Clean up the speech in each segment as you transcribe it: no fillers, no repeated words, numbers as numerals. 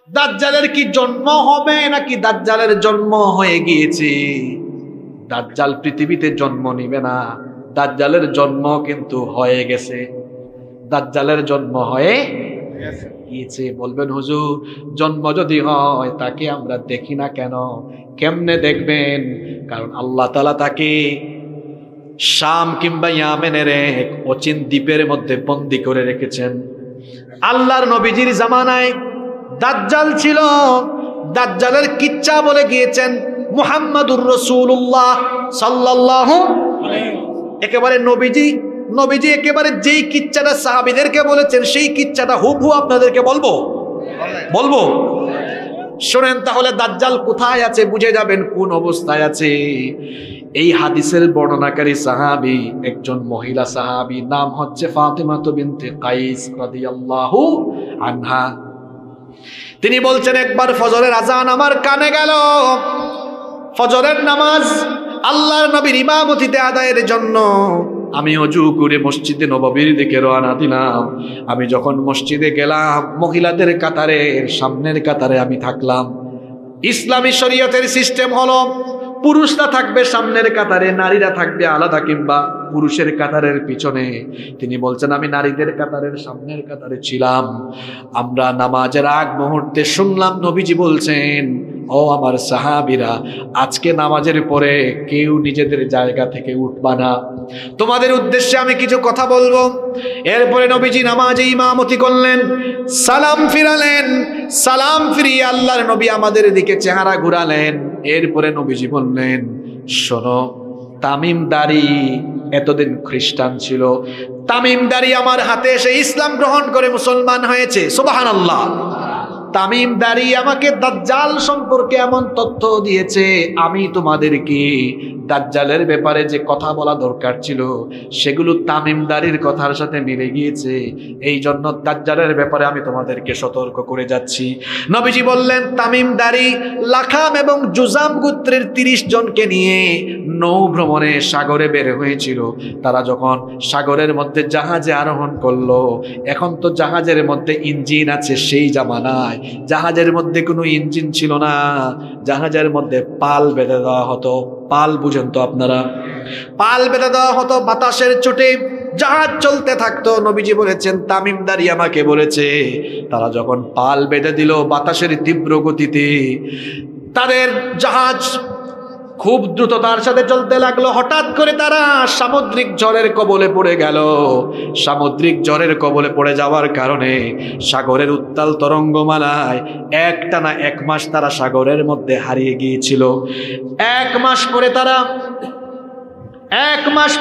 দাজ্জালের কি জন্ম হবে নাকি দাজ্জালের জন্ম হয়ে গিয়েছে? দাজ্জাল পৃথিবীতে জন্ম নিবে না, দাজ্জালের জন্ম কিন্তু হয়ে গেছে। দাজ্জালের জন্ম হয়ে গিয়েছে। বলবেন হুজুর, জন্ম যদি হয় তাকে আমরা দেখি না কেন? কেমনে দেখবেন? কারণ আল্লাহ তাআলা তাকে শাম কিংবা ইয়ামেনের এক অচিন দ্বীপের মধ্যে বন্দী করে রেখেছেন। আল্লাহর নবীজির জামানায় দাজ্জাল ছিল। দাজ্জালের কিচ্ছা বলে গিয়েছেন মুহাম্মাদুর রাসূলুল্লাহ সাল্লাল্লাহু আলাইহি। একেবারে নবীজি একেবারে যেই কিচ্ছাটা সাহাবীদেরকে বলেছেন সেই কিচ্ছাটা হুবহু আপনাদেরকে বলবো। শুনেন তাহলে দাজ্জাল কোথায় আছে বুঝে যাবেন কোন অবস্থায় আছে। এই হাদিসের বর্ণনাকারী সাহাবী একজন মহিলা সাহাবী, নাম হচ্ছে ফাতিমা বিনতে কাইস রাদিয়াল্লাহু আনহা। তিনি বলছেন, একবার ফজরের আজান আমার কানে গেল। ফজরের নামাজ আল্লাহর নবীর ইমামতিতে আদায়ের জন্য আমি ওযু করে মসজিদে নববীর দিকে রওনা দিলাম। আমি যখন মসজিদে গেলাম, মহিলাদের কাতারের সামনের কাতারে আমি থাকলাম। ইসলামী শরীয়তের সিস্টেম হলো পুরুষরা থাকবে সামনের কাতারে, নারীরা থাকবে আলাদা কিংবা পুরুষের কাতারের পিছনে। তিনি বলছেন আমি নারীদের কাতারের সামনের কাতারে ছিলাম। আমরা নামাজের আগ মুহূর্তে শুনলাম নবীজি বলছেন, ও আমার সাহাবীরা, আজকে নামাজের পরে কেউ নিজেদের জায়গা থেকে উঠবা না, তোমাদের উদ্দেশ্যে আমি কিছু কথা বলবো। এরপরে নবীজি নামাজে ইমামতি করলেন, সালাম ফিরালেন। সালাম ফিরিয়ে আল্লাহর নবী আমাদের দিকে চেহারা ঘুরালেন। এরপরে নবীজি বললেন, শোনো, তামিমদারি এতদিন খ্রিস্টান ছিল, তামিমদারি আমার হাতে এসে ইসলাম গ্রহণ করে মুসলমান হয়েছে। সুবহানাল্লাহ। তামিমদারি আমাকে দাজ্জাল সম্পর্কে এমন তথ্য দিয়েছে, আমি তোমাদেরকে দাজ্জালের ব্যাপারে যে কথা বলা দরকার ছিল সেগুলো তামিমদারির কথার সাথে মিলে গিয়েছে। এই জন্য দাজ্জালের ব্যাপারে আমি তোমাদেরকে সতর্ক করে যাচ্ছি। নবীজি বললেন, তামিমদারি লাখাম এবং জুজাম গোত্রের 30 জনকে নিয়ে নৌ ভ্রমণে সাগরে বের হয়েছিল। তারা যখন সাগরের মধ্যে জাহাজে আরোহণ করলো, এখন তো জাহাজের মধ্যে ইঞ্জিন আছে, সেই জামানায় জাহাজের মধ্যে কোনো ইঞ্জিন ছিল না, জাহাজের মধ্যে পাল বেঁধে দেওয়া হতো। পাল বুঝেন তো আপনারা? পাল বেঁধে দেওয়া হতো, বাতাসের চোটে জাহাজ চলতে থাকতো। নবীজি বলেছেন, তামিমদারি আমাকে বলেছে, তারা যখন পাল বেঁধে দিল বাতাসের তীব্র গতিতে, তাদের জাহাজ খুব দ্রুততার সাথে চলতে লাগলো। হঠাৎ করে তারা সামুদ্রিক ঝড়ের কবলে পড়ে গেল। সামুদ্রিক ঝড়ের কবলে পড়ে যাওয়ার কারণে সাগরের উত্তাল তরঙ্গমালায় একটানা 1 মাস তারা সাগরের মধ্যে হারিয়ে গিয়েছিল। 1 মাস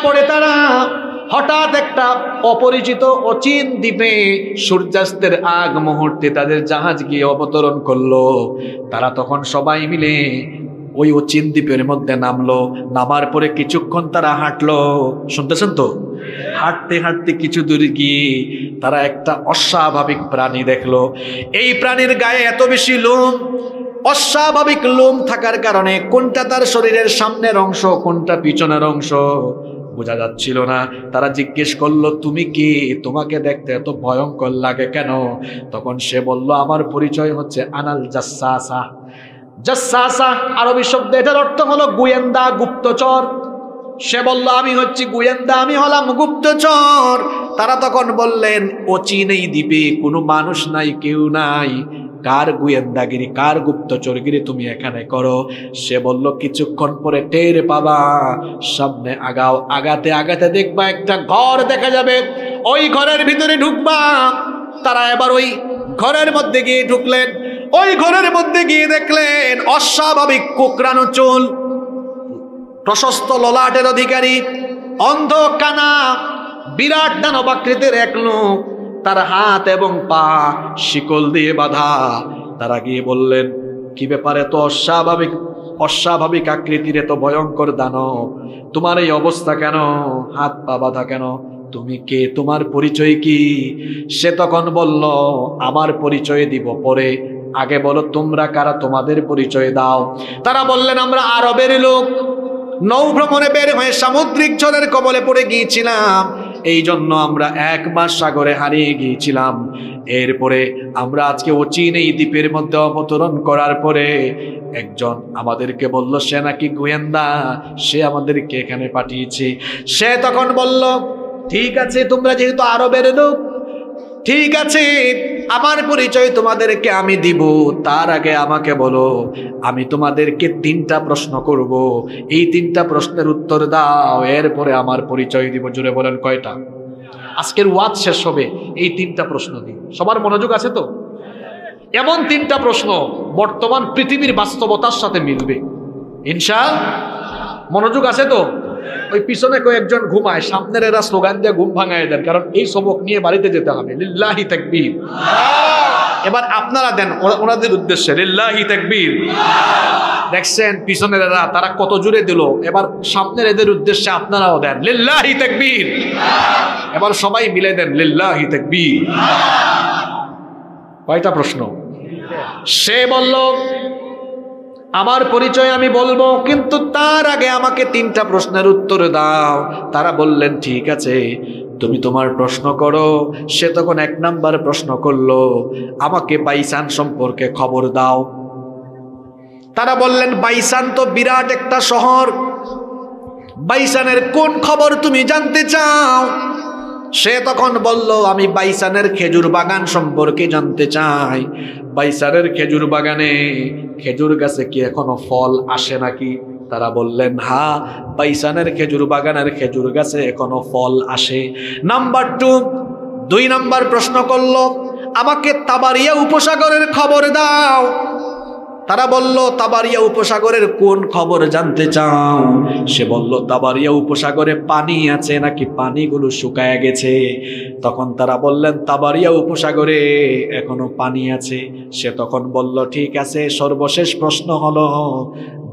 পরে তারা হঠাৎ একটা অপরিচিত অচিন দ্বীপে সূর্যাস্তের আগ মুহূর্তে তাদের জাহাজ গিয়ে অবতরণ করলো। তারা তখন সবাই মিলে ওই অচিন দ্বীপের মধ্যে নামলো। নামার পরে কিছুক্ষণ তারা হাঁটলো, শুনতেছেন তো? হাঁটতে হাঁটতে কিছু দূরে গিয়ে তারা একটা অস্বাভাবিক প্রাণী দেখলো। এই প্রাণীর গায়ে এত বেশি লোম, অস্বাভাবিক লোম থাকার কারণে কোনটা তার শরীরের সামনের অংশ কোনটা পিছনের অংশ বোঝা যাচ্ছিল না। তারা জিজ্ঞেস করলো, তুমি কি? তোমাকে দেখতে এত ভয়ঙ্কর লাগে কেন? তখন সে বলল, আমার পরিচয় হচ্ছে আনাল জাসাসা। জাসাসা আরবি শব্দ, এটার অর্থ হলো গোয়েন্দা, গুপ্তচর। সে বলল, আমি হচ্ছি গোয়েন্দা, আমি হলাম গুপ্তচর। তারা তখন বললেন, অচিন এই দ্বীপে কোনো মানুষ নাই, কেউ নাই, কার গোয়েন্দাগিরি, কার গুপ্তচরগিরি তুমি এখানে করো? সে বলল, কিছুক্ষণ পরে টের পাবা, সামনে আগাও, আগাতে আগাতে দেখবা একটা ঘর দেখা যাবে, ওই ঘরের ভিতরে ঢুকবা। তারা এবার ওই ঘরের মধ্যে গিয়ে ঢুকলেন। ওই ঘরের মধ্যে গিয়ে দেখলেন অস্বাভাবিক কোকড়ানো চুল, প্রশস্ত ললাটের অধিকারী, অন্ধ কানা, বিরাট দানবাকৃতির এক লোক, তার হাত এবং পা শিকল দিয়ে বাঁধা। তারা গিয়ে বললেন, কি ব্যাপারে? তো অস্বাভাবিক আকৃতির এত ভয়ঙ্কর দানব, তোমার এই অবস্থা কেন? হাত পা বাঁধা কেন? তুমি কে? তোমার পরিচয় কি? সে তখন বলল, আমার পরিচয় দিব পরে, আগে বলো তোমরা কারা, তোমাদের পরিচয় দাও। তারা বললেন, আমরা আরবের লোক, নৌ ভ্রমণে বের হয়ে সামুদ্রিক ঝড়ের কবলে পড়ে গিয়েছিলাম, এই জন্য আমরা 1 মাস সাগরে হারিয়ে গিয়েছিলাম। এরপরে আমরা আজকে অচিন এই দ্বীপের মধ্যে অবতরণ করার পরে একজন আমাদেরকে বলল সে নাকি গোয়েন্দা, সে আমাদেরকে এখানে পাঠিয়েছে। সে তখন বলল ঠিক আছে, তোমরা যেহেতু আরবের লোক, ঠিক আছে, আমার পরিচয় তোমাদেরকে আমি দিব। তার আগে আমাকে বলো, আমি তোমাদেরকে 3টা প্রশ্ন করব, এই 3টা প্রশ্নের উত্তর দাও, এরপরে আমার পরিচয় দিব। জুড়ে বলেন কয়টা? আজকের ওয়াজ শেষ হবে এই 3টা প্রশ্ন দিয়ে। সবার মনোযোগ আছে তো? এমন 3টা প্রশ্ন বর্তমান পৃথিবীর বাস্তবতার সাথে মিলবে ইনশাআল্লাহ। মনোযোগ আছে তো? ওই পিছনে কয়েকজন ঘুমায়, সামনের এরা স্লোগান দিয়ে ঘুম ভাঙায় দেন, কারণ এই সবক নিয়ে বাড়িতে যেতে হবে। লিল্লাহি তাকবীর। এবার আপনারা দেন ওনাদের উদ্দেশ্যে লিল্লাহি তাকবীর। দেখছেন পিছনের এরা তারা কত জোরে দিল, এবার সামনের এদের উদ্দেশ্যে আপনারাও দেন লিল্লাহি তাকবীর। এবার সবাই মিলে দেন লিল্লাহি তাকবীর। কয়টা প্রশ্ন? সে বলল আমার পরিচয় আমি বলবো, কিন্তু তার আগে আমাকে 3টা প্রশ্নের উত্তর দাও। তারা বললেন ঠিক আছে, তুমি তোমার প্রশ্ন করো। সে তখন 1 নাম্বার প্রশ্ন করলো, আমাকে বাইসান সম্পর্কে খবর দাও। তারা বললেন বাইসান তো বিরাট একটা শহর, বাইসানের কোন খবর তুমি জানতে চাও? সে তখন বলল আমি বাইসানের খেজুর বাগান সম্পর্কে জানতে চাই। বাইসানের খেজুর বাগানে খেজুর গাছে কি এখনো ফল আসে নাকি? তারা বললেন হ্যাঁ, বাইসানের খেজুর বাগানের খেজুর গাছে এখনো ফল আসে। নাম্বার 2 নাম্বার প্রশ্ন করলো, আমাকে তাবারিয়া উপসাগরের খবর দাও। তারা বলল তাবারিয়া উপসাগরের কোন খবর জানতে চাও? সে বলল তাবারিয়া উপসাগরে পানি আছে নাকি পানিগুলো শুকায় গেছে? তখন তারা বললেন তাবারিয়া উপসাগরে এখনো পানি আছে। সে তখন বলল ঠিক আছে, সর্বশেষ প্রশ্ন হলো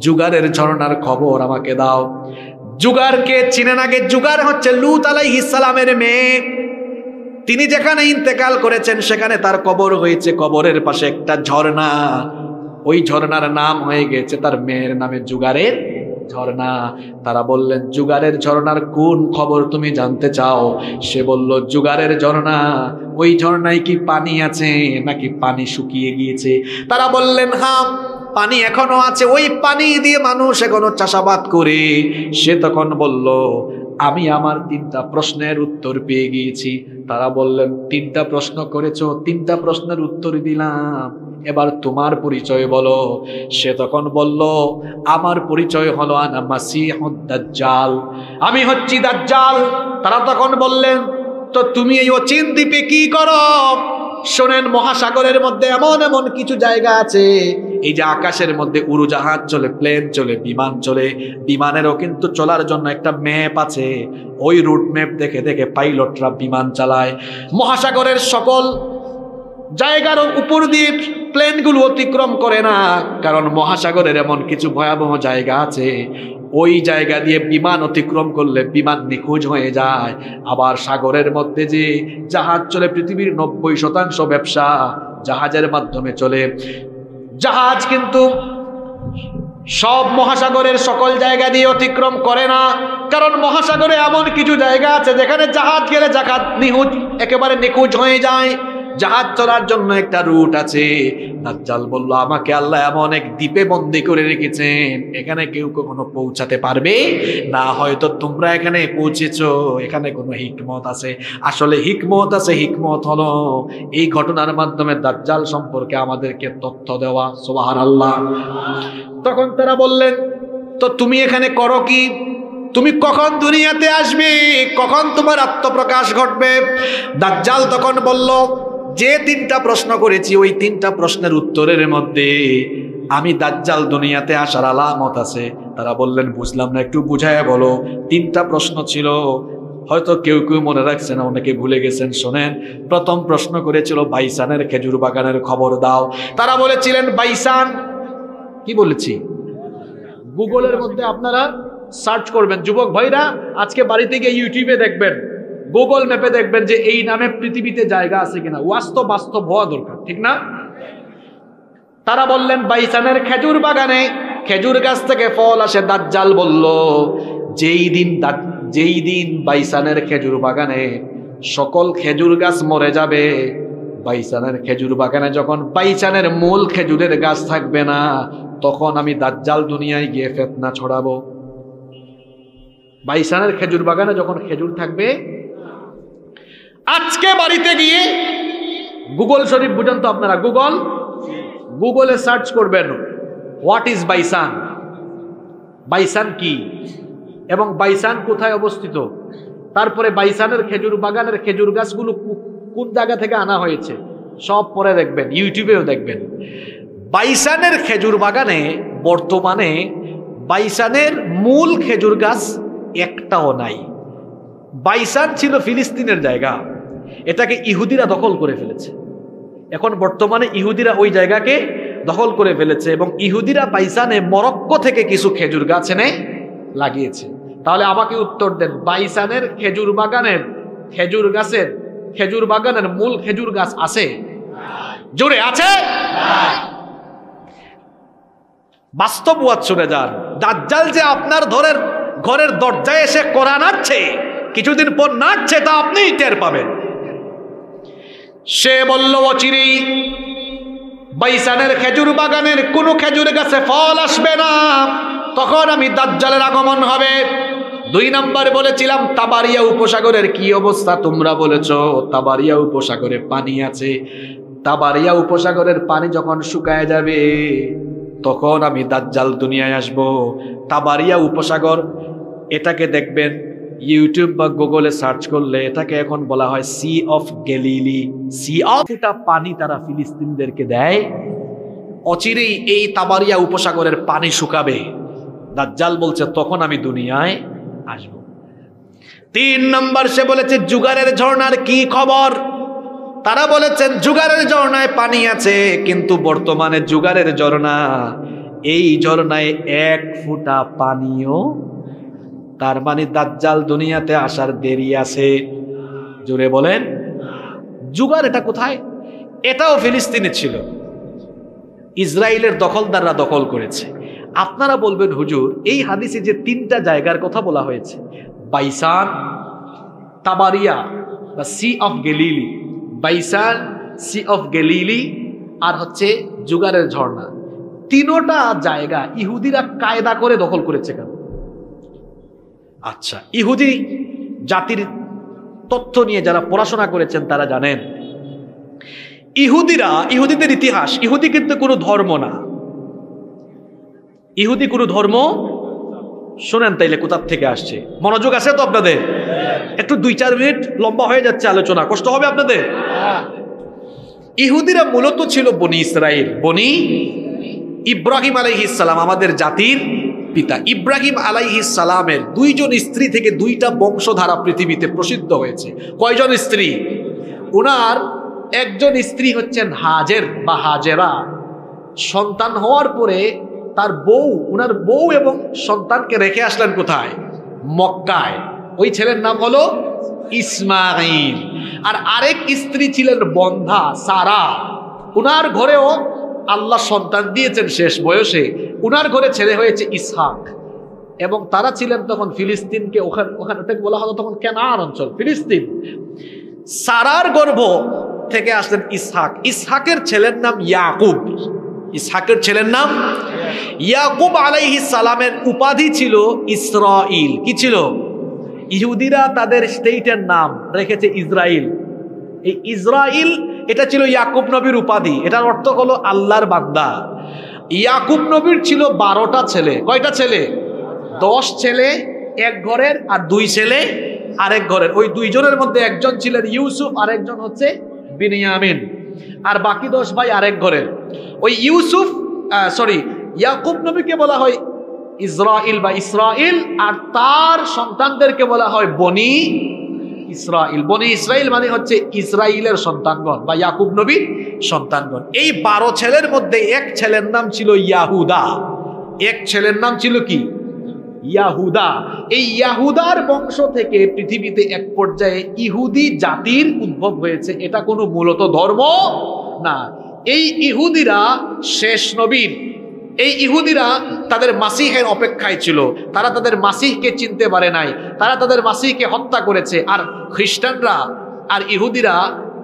জুগারের ঝর্ণার খবর আমাকে দাও। জুগারকে চিনেন? আগে জুগার হচ্ছে লূত আলাইহিস সালামের মেয়ে। তিনি যেখানে ইন্তেকাল করেছেন সেখানে তার কবর হয়েছে, কবরের পাশে একটা ঝর্ণা, ওই ঝর্ণার নাম হয়ে গেছে তার মেয়ের নামে জুগারের ঝর্ণা। তারা বললেন জুগারের ঝর্ণার কোন খবর তুমি জানতে চাও? সে বলল জুগারের ঝর্ণা, ওই ঝর্ণায় কি পানি আছে নাকি পানি শুকিয়ে গিয়েছে? তারা বললেন হ্যাঁ, পানি এখনো আছে, ওই পানি দিয়ে মানুষ এখনো চাষাবাদ করে। সে তখন বলল আমি আমার 3টা প্রশ্নের উত্তর পেয়ে গিয়েছি। তারা বললেন 3টা প্রশ্ন করেছো, 3টা প্রশ্নের উত্তর দিলাম, এবার তোমার পরিচয় বলো। সে তখন বলল আমার পরিচয় হলো আনা মাসিহুদ দাজ্জাল, আমি হচ্ছি দাজ্জাল। তারা তখন বললেন তো তুমি এই অচিন দ্বীপে কি করো? শোনেন, মহাসাগরের মধ্যে এমন এমন কিছু জায়গা আছে, এই যে আকাশের মধ্যে উড়োজাহাজ চলে, প্লেন চলে, বিমান চলে, বিমানেরও কিন্তু চলার জন্য একটা ম্যাপ আছে। ওই রুট ম্যাপ দেখে দেখে পাইলটরা বিমান চালায়। মহাসাগরের সকল জায়গার উপর দিয়ে প্লেনগুলো অতিক্রম করে না, কারণ মহাসাগরের এমন কিছু ভয়াবহ জায়গা আছে, ওই জায়গা দিয়ে বিমান অতিক্রম করলে বিমান নিখোঁজ হয়ে যায়। আবার সাগরের মধ্যে যে জাহাজ চলে, পৃথিবীর 90% ব্যবসা জাহাজের মাধ্যমে চলে। জাহাজ কিন্তু সব মহাসাগরের সকল জায়গা দিয়ে অতিক্রম করে না, কারণ মহাসাগরে এমন কিছু জায়গা আছে যেখানে জাহাজ গেলে জাহাজ একেবারে নিখোঁজ হয়ে যায়। জাহাজ চলার জন্য একটা রুট আছে। দাজ্জাল বলল আমাকে আল্লাহ এমন এক দ্বীপে বন্দী করে রেখেছেন, এখানে কেউ কখনো পৌঁছাতে পারবে না। হয়তো তোমরা এখানে পৌঁছেছো, এখানে কোনো হিকমত আছে। আসলে হিকমত আছে, হিকমত হলো এই ঘটনার মাধ্যমে দাজ্জাল সম্পর্কে আমাদেরকে তথ্য দেওয়া। সুবহানাল্লাহ। তখন তারা বললেন তো তুমি এখানে করো কি? তুমি কখন দুনিয়াতে আসবে? কখন তোমার আত্মপ্রকাশ ঘটবে? দাজ্জাল তখন বলল যে 3টা প্রশ্ন করেছি ওই 3টা প্রশ্নের উত্তরের মধ্যে আমি দাজ্জাল দুনিয়াতে আসার আলামত আছে। তারা বললেন বুঝলাম না, একটু বুঝায় বলো। 3টা প্রশ্ন ছিল, হয়তো কেউ কেউ মনে রাখছে না, অনেকে ভুলে গেছেন। শোনেন, প্রথম প্রশ্ন করেছিল বাইসানের খেজুর বাগানের খবর দাও। তারা বলেছিলেন বাইসান, কি বলেছি? গুগলের মধ্যে আপনারা সার্চ করবেন, যুবক ভাইরা আজকে বাড়িতে গিয়ে ইউটিউবে দেখবেন, গুগল ম্যাপে দেখবেন যে এই নামে পৃথিবীতে জায়গা আছে কিনা। বাস্তব হওয়া দরকার, ঠিক না? তারা বললেন বাইসানের খেজুর বাগানে খেজুর গাছ থেকে ফল আসে। দাজ্জাল বলল যেই দিন বাইসানের খেজুর বাগানে সকল খেজুর গাছ মরে যাবে, বাইসানের খেজুর বাগানে যখন বাইসানের মূল খেজুরের গাছ থাকবে না, তখন আমি দাজ্জাল দুনিয়ায় গিয়ে ফিতনা ছড়াবো। বাইসানের খেজুর বাগানে যখন খেজুর থাকবে, আজকে বাড়িতে গিয়ে গুগল শরীফ বুঝেন তো আপনারা, গুগলে সার্চ করবেন হোয়াট ইজ বাইসান, বাইসান কি এবং বাইসান কোথায় অবস্থিত, তারপরে বাইসানের খেজুর বাগানের খেজুর গাছগুলো কোন জায়গা থেকে আনা হয়েছে, সব পরে দেখবেন, ইউটিউবেও দেখবেন। বাইসানের খেজুর বাগানে বর্তমানে বাইসানের মূল খেজুর গাছ একটাও নাই। বাইসান ছিল ফিলিস্তিনের জায়গা, এটাকে ইহুদিরা দখল করে ফেলেছে। এখন বর্তমানে ইহুদিরা ওই জায়গাকে দখল করে ফেলেছে এবং ইহুদিরা বাইসানে মরক্কো থেকে কিছু খেজুর গাছ এনে লাগিয়েছে। তাহলে আমাকে উত্তর দেন, বাইসানের খেজুর বাগানের মূল খেজুর গাছ আছে? জোরে আছে? বাস্তববাদ শুনে যান। দাজ্জাল যে আপনার ঘরের দরজায় এসে কোরআন নাড়ছে, কিছুদিন পর নাড়ছে, তা আপনিই টের পাবেন। সে বলল অচিরেই বাইসানের খেজুর বাগানের কোনো খেজুর গাছে ফল আসবে না, তখন আমি দাজ্জালের আগমন হবে। 2 নম্বর বলেছিলাম তাবারিয়া উপসাগরের কি অবস্থা, তোমরা বলেছ তাবারিয়া উপসাগরে পানি আছে। তাবারিয়া উপসাগরের পানি যখন শুকায় যাবে, তখন আমি দাজ্জাল দুনিয়ায় আসব। তাবারিয়া উপসাগর, এটাকে দেখবেন ইউটিউব বা গুগলে সার্চ করলে, এটাকে এখন বলা হয় sea of Galilee. Sea of, এটা পানি তারা ফিলিস্তিনদেরকে দেয়। অচিরেই এই তাবারিয়া উপসাগরের পানি শুকাবে। দাজ্জাল বলছে তখন আমি দুনিয়ায় আসব। 3 নম্বর সে বলেছে জুগারের ঝর্ণার কি খবর, তারা বলেছেন জুগারের ঝর্ণায় পানি আছে, কিন্তু বর্তমানে জুগারের ঝর্ণা, এই ঝর্ণায় 1 ফোঁটা পানিও, তার মানে দাজ্জাল দুনিয়াতে আসার দেরি আছে। জোরে বলেন। জুগার এটা কোথায়? এটাও ফিলিস্তিনে ছিল, ইসরায়েলের দখলদাররা দখল করেছে। আপনারা বলবেন হুজুর, এই হাদিসে যে 3টা জায়গার কথা বলা হয়েছে, বাইসান, তাবারিয়া বা sea of Galilee, Beisan, sea of Galilee আর হচ্ছে জুগারের ঝর্ণা, 3টা জায়গা ইহুদিরা কায়দা করে দখল করেছে কেন? আচ্ছা, ইহুদি জাতির তথ্য নিয়ে যারা পড়াশোনা করেছেন তারা জানেন, ইহুদিদের ইতিহাস, ইহুদি কিন্তু কোনো ধর্ম না। ইহুদি কোনো ধর্ম, শোনেন তাইলে কোথার থেকে আসছে, মনোযোগ আছে তো আপনাদের? একটু 2-4 মিনিট লম্বা হয়ে যাচ্ছে আলোচনা, কষ্ট হবে আপনাদের। ইহুদিরা মূলত ছিল বনি ইসরাইল, বনি ইব্রাহিম আলাইহিস সালাম, আমাদের জাতির পিতা। ইব্রাহিম আলাইহিস সালামের 2 জন স্ত্রী থেকে 2টা বংশধারা পৃথিবীতে প্রসিদ্ধ হয়েছে। কয়জন স্ত্রী? উনার একজন স্ত্রী হচ্ছেন হাজের বা হাজেরা। সন্তান হওয়ার পরে তার উনার বউ এবং সন্তানকে রেখে আসলেন কোথায়? মক্কায়। ওই ছেলের নাম হলো ইসমাঈল। আর আরেক স্ত্রী ছিলেন বন্ধা, সারা। উনার ঘরেও আল্লাহ সন্তান দিয়েছেন শেষ বয়সে। উনার ঘরে ছেলে হয়েছে ইসহাক। এবং তারা ছিলেন তখন ফিলিস্তিনকে, ওখানে বলা হতো তখন কেনান অঞ্চল, ফিলিস্তিন। সারার গর্ভ থেকে আসলেন ইসহাক। ইসহাকের ছেলের নাম ইয়াকুব। ইসহাকের ছেলের নাম ইয়াকুব আলাইহিস সালামের উপাধি ছিল ইসরাইল। কি ছিল? ইহুদিরা তাদের স্টেটের নাম রেখেছে ইসরাইল। এই ইসরাইল এটা ছিল ইয়াকুব নবীর উপাধি। এটার অর্থ হলো আল্লাহর বান্দা। ইয়াকুব নবীর ছিল 12টা ছেলে। কয়টা ছেলে? 10 ছেলে এক ঘরের আর 2 ছেলে আরেক ঘরের। ওই 2 জনের মধ্যে একজন ছিলেন ইউসুফ, আর একজন হচ্ছে বিনিয়ামিন, আর বাকি 10 ভাই আরেক ঘরের। ওই ইয়াকুব নবীকে বলা হয় ইসরাইল বা ইসরাইল, আর তার সন্তানদেরকে বলা হয় বনি ইসরাইল। বনি ইসরাইল মানে হচ্ছে ইসরাইলের সন্তানগণ বা ইয়াকুব নবীর সন্তানগণ। এই 12 ছেলের মধ্যে এক ছেলের নাম ছিল ইয়াহুদা। এক ছেলের নাম ছিল কি? ইয়াহুদা। এই ইয়াহুদার বংশ থেকে পৃথিবীতে এক পর্যায়ে ইহুদি জাতির উদ্ভব হয়েছে। এটা কোনো মূলত ধর্ম না। এই ইহুদিরা শেষ নবীর, এই ইহুদিরা তাদের মাসিহের অপেক্ষায় ছিল। তারা তাদের মাসিহকে চিনতে পারে নাই, তারা তাদের মাসিহকে হত্যা করেছে। আর খ্রিস্টানরা আর ইহুদিরা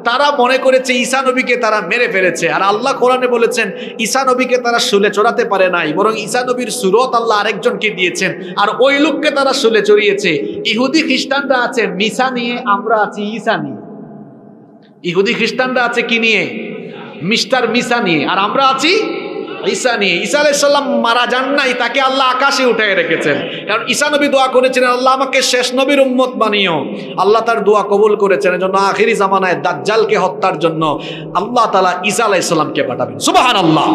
তারা মনে করেছে ঈসা নবীকে তারা মেরে ফেলেছে। আর আল্লাহ কোরআনে বলেছেন ঈসা নবীকে তারা শুলে চড়াতে পারে নাই, বরং ঈসা নবীর সুরত আল্লাহ আরেকজনকে দিয়েছেন, আর ওই লোককে তারা শুলে চড়িয়েছে। ইহুদি খ্রিস্টানরা আছে মিসা নিয়ে, আমরা আছি ঈসা নিয়ে। ইহুদি খ্রিস্টানরা আছে কি নিয়ে? মিস্টার মিসা নিয়ে, আর আমরা আছি ঈসা নিয়ে। ঈসা আলাইহিস সালাম মারা যান নাই, তাকে আল্লাহ আকাশে উঠায় রেখেছেন। কারণ ঈসা নবী দোয়া করেছিলেন, আল্লাহ আমাকে শেষ নবীর উম্মত বানিও। আল্লাহ তার দোয়া কবুল করেছেন। এজন্য আখিরি জামানায় দাজ্জালকে হত্যার জন্য আল্লাহ তাআলা ঈসা আলাইহিস সালামকে পাঠাবেন। সুবহানাল্লাহ।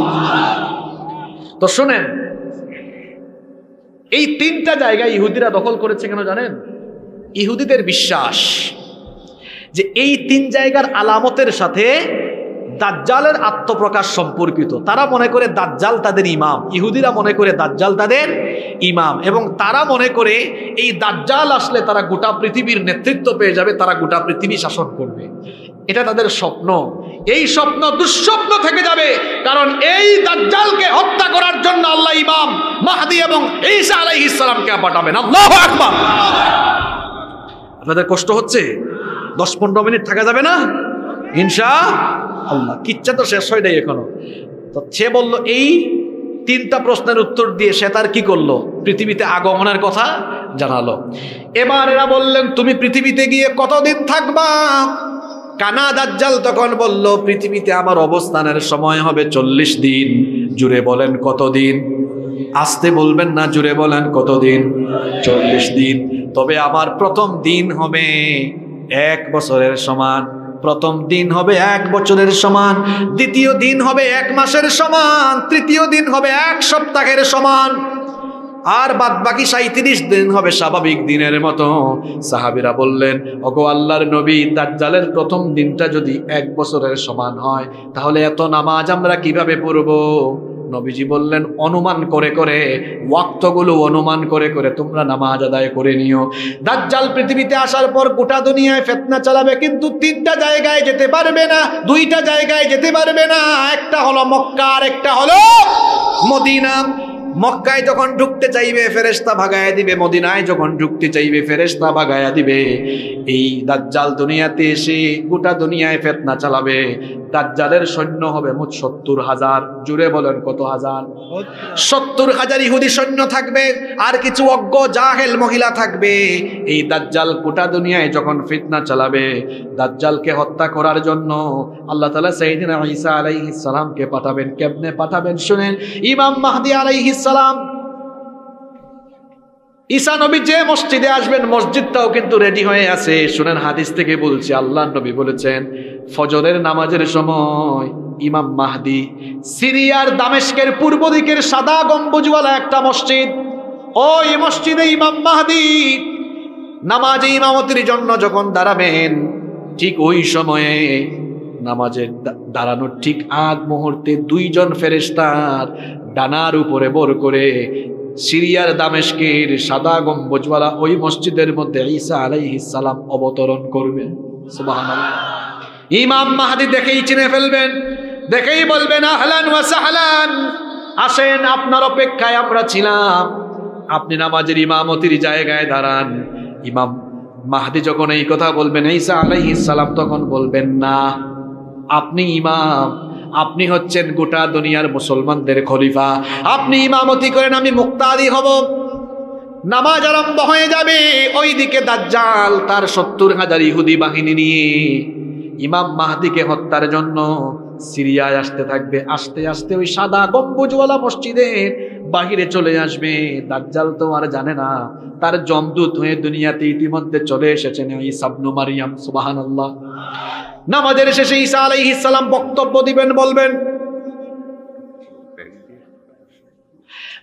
তো শুনেন, এই তিনটা জায়গায় ইহুদিরা দখল করেছে কেন জানেন? ইহুদিদের বিশ্বাস যে এই তিন জায়গার আলামতের সাথে দাজ্জালের আত্মপ্রকাশ সম্পর্কিত। তারা মনে করে দাজ্জাল তাদের ইমাম, ইহুদিরা মনে করে দাজ্জাল তাদের ইমাম, এবং তারা মনে করে এই দাজ্জাল আসলে তারা গোটা পৃথিবীর নেতৃত্ব পেয়ে যাবে, তারা গোটা পৃথিবী শাসন করবে। এটা তাদের স্বপ্ন। এই স্বপ্ন দুঃস্বপ্ন থেকে যাবে, কারণ এই দাজ্জালকে হত্যা করার জন্য আল্লাহ ইমাম মাহদী এবং ঈসা আলাইহিস সালামকে পাঠাবেন। আল্লাহু আকবার। আপনাদের কষ্ট হচ্ছে? 10-15 মিনিট থাকা যাবে না ইনশাআল্লাহ? কিচ্ছা তো শেষ হয় নাই এখনো। তো সে বলল, এই তিনটা প্রশ্নের উত্তর দিয়ে সে তার কি করলো? পৃথিবীতে আগমনের কথা জানালো। এবার এরা বললেন, তুমি পৃথিবীতে গিয়ে কতদিন থাকবা? কানা দাজ্জাল তখন বলল, পৃথিবীতে আমার অবস্থানের সময় হবে 40 দিন। জুড়ে বলেন কতদিন? আস্তে বলবেন না, জুড়ে বলেন কতদিন? 40 দিন। তবে আমার প্রথম দিন হবে 1 বছরের সমান, প্রথম দিন হবে 1 বছরের সমান, দ্বিতীয় দিন হবে 1 মাসের সমান, তৃতীয় দিন হবে 1 সপ্তাহের সমান, আর বাদ বাকি 37 দিন হবে স্বাভাবিক দিনের মতো। সাহাবীরা বললেন, ওগো আল্লাহর নবী, দাজ্জালের প্রথম দিনটা যদি 1 বছরের সমান হয়, তাহলে এত নামাজ আমরা কিভাবে পড়ব? নবীজি বললেন, অনুমান করে করে, ওয়াক্তগুলো অনুমান করে করে তোমরা নামাজ আদায় করে নিও। দাজ্জাল পৃথিবীতে আসার পর গোটা দুনিয়ায় ফিতনা চালাবে, কিন্তু 3টা জায়গায় যেতে পারবে না, 2টা জায়গায় যেতে পারবে না। একটা হলো মক্কা, আর একটা হলো মদিনা। মক্কায় যখন ঢুকতে চাইবে ফেরেশতা ভাগায়া দিবে, মদিনায় যখন ঢুকতে চাইবে ফেরেশতা ভাগায়া দিবে। এই দাজ্জাল দুনিয়াতে এসে গোটা দুনিয়ায় ফিতনা চালাবে। দাজ্জালের সৈন্য হবে মোট 70,000। জুড়ে বলেন কত হাজার? 70,000 ইহুদি সৈন্য থাকবে, আর কিছু অজ্ঞ জাহেল মহিলা থাকবে। এই দাজ্জাল গোটা দুনিয়ায় যখন ফিতনা চালাবে, দাজ্জালকে হত্যা করার জন্য আল্লাহ তাআলা সাইয়েদনা ঈসা আলাইহিস সালামকে পাঠাবেন। কেমনে পাঠাবেন শুনেন। ইমাম মাহদী আলাইহিস সালাম, ঈসা নবী যে মসজিদে আসবেন, মসজিদটাও কিন্তু রেডি হয়ে আছে। শুনেন, হাদিস থেকে বলছি, আল্লাহর নবী বলেছেন, ফজরের নামাজের সময় ইমাম মাহদী সিরিয়ার দামেস্কের পূর্ব দিকের সাদা গম্বুজওয়ালা একটা মসজিদ, ওই মসজিদে ইমাম মাহদী নামাজে ইমামতির জন্য যখন দাঁড়াবেন, ঠিক ওই সময়ে নামাজের দাঁড়ানোর ঠিক আগ মুহূর্তে 2 জন ফেরেশতার ডানার উপরে বর করে সিরিয়ার দামেস্কের সাদা গম্বুজওয়ালা ওই মসজিদের মধ্যে ঈসা আলাইহিস সালাম অবতরণ করবেন। সুবহানাল্লাহ। ইমাম মাহদী দেখেই চিনে ফেলবেন, দেখেই বলবেন, আহলান ওয়া সাহলান, আসেন, আপনার অপেক্ষায় আমরা ছিলাম, আপনি নামাজের ইমামতির জায়গায় দাঁড়ান। ইমাম মাহদী যখন এই কথা বলবেন, ঈসা আলাইহিস সালাম তখন বলবেন, না, আপনি ইমাম, আপনি হচ্ছেন গোটা দুনিয়ার মুসলমানদের খলিফা, আপনি ইমামতি করেন, আমি মুক্তাদি হব। নামাজ আরম্ভ হয়ে যাবে। ওইদিকে দাজ্জাল তার 70,000 ইহুদি বাহিনী নিয়ে ইমাম মাহদীকে হত্যার জন্য সিরিয়ায় আসতে থাকবে। আস্তে আস্তে ওই সাদা গম্বুজওয়ালা মসজিদের বাহিরে চলে আসবে। দাজ্জাল তো আর জানে না, তার জমদূত হয়ে দুনিয়াতে ইতিমধ্যে চলে এসেছেন ঈসা ইবনে মারইয়াম। সুবহানাল্লাহ। নামাজের শেষে ঈসা আলাইহিস সালাম বক্তব্য দিবেন, বলবেন,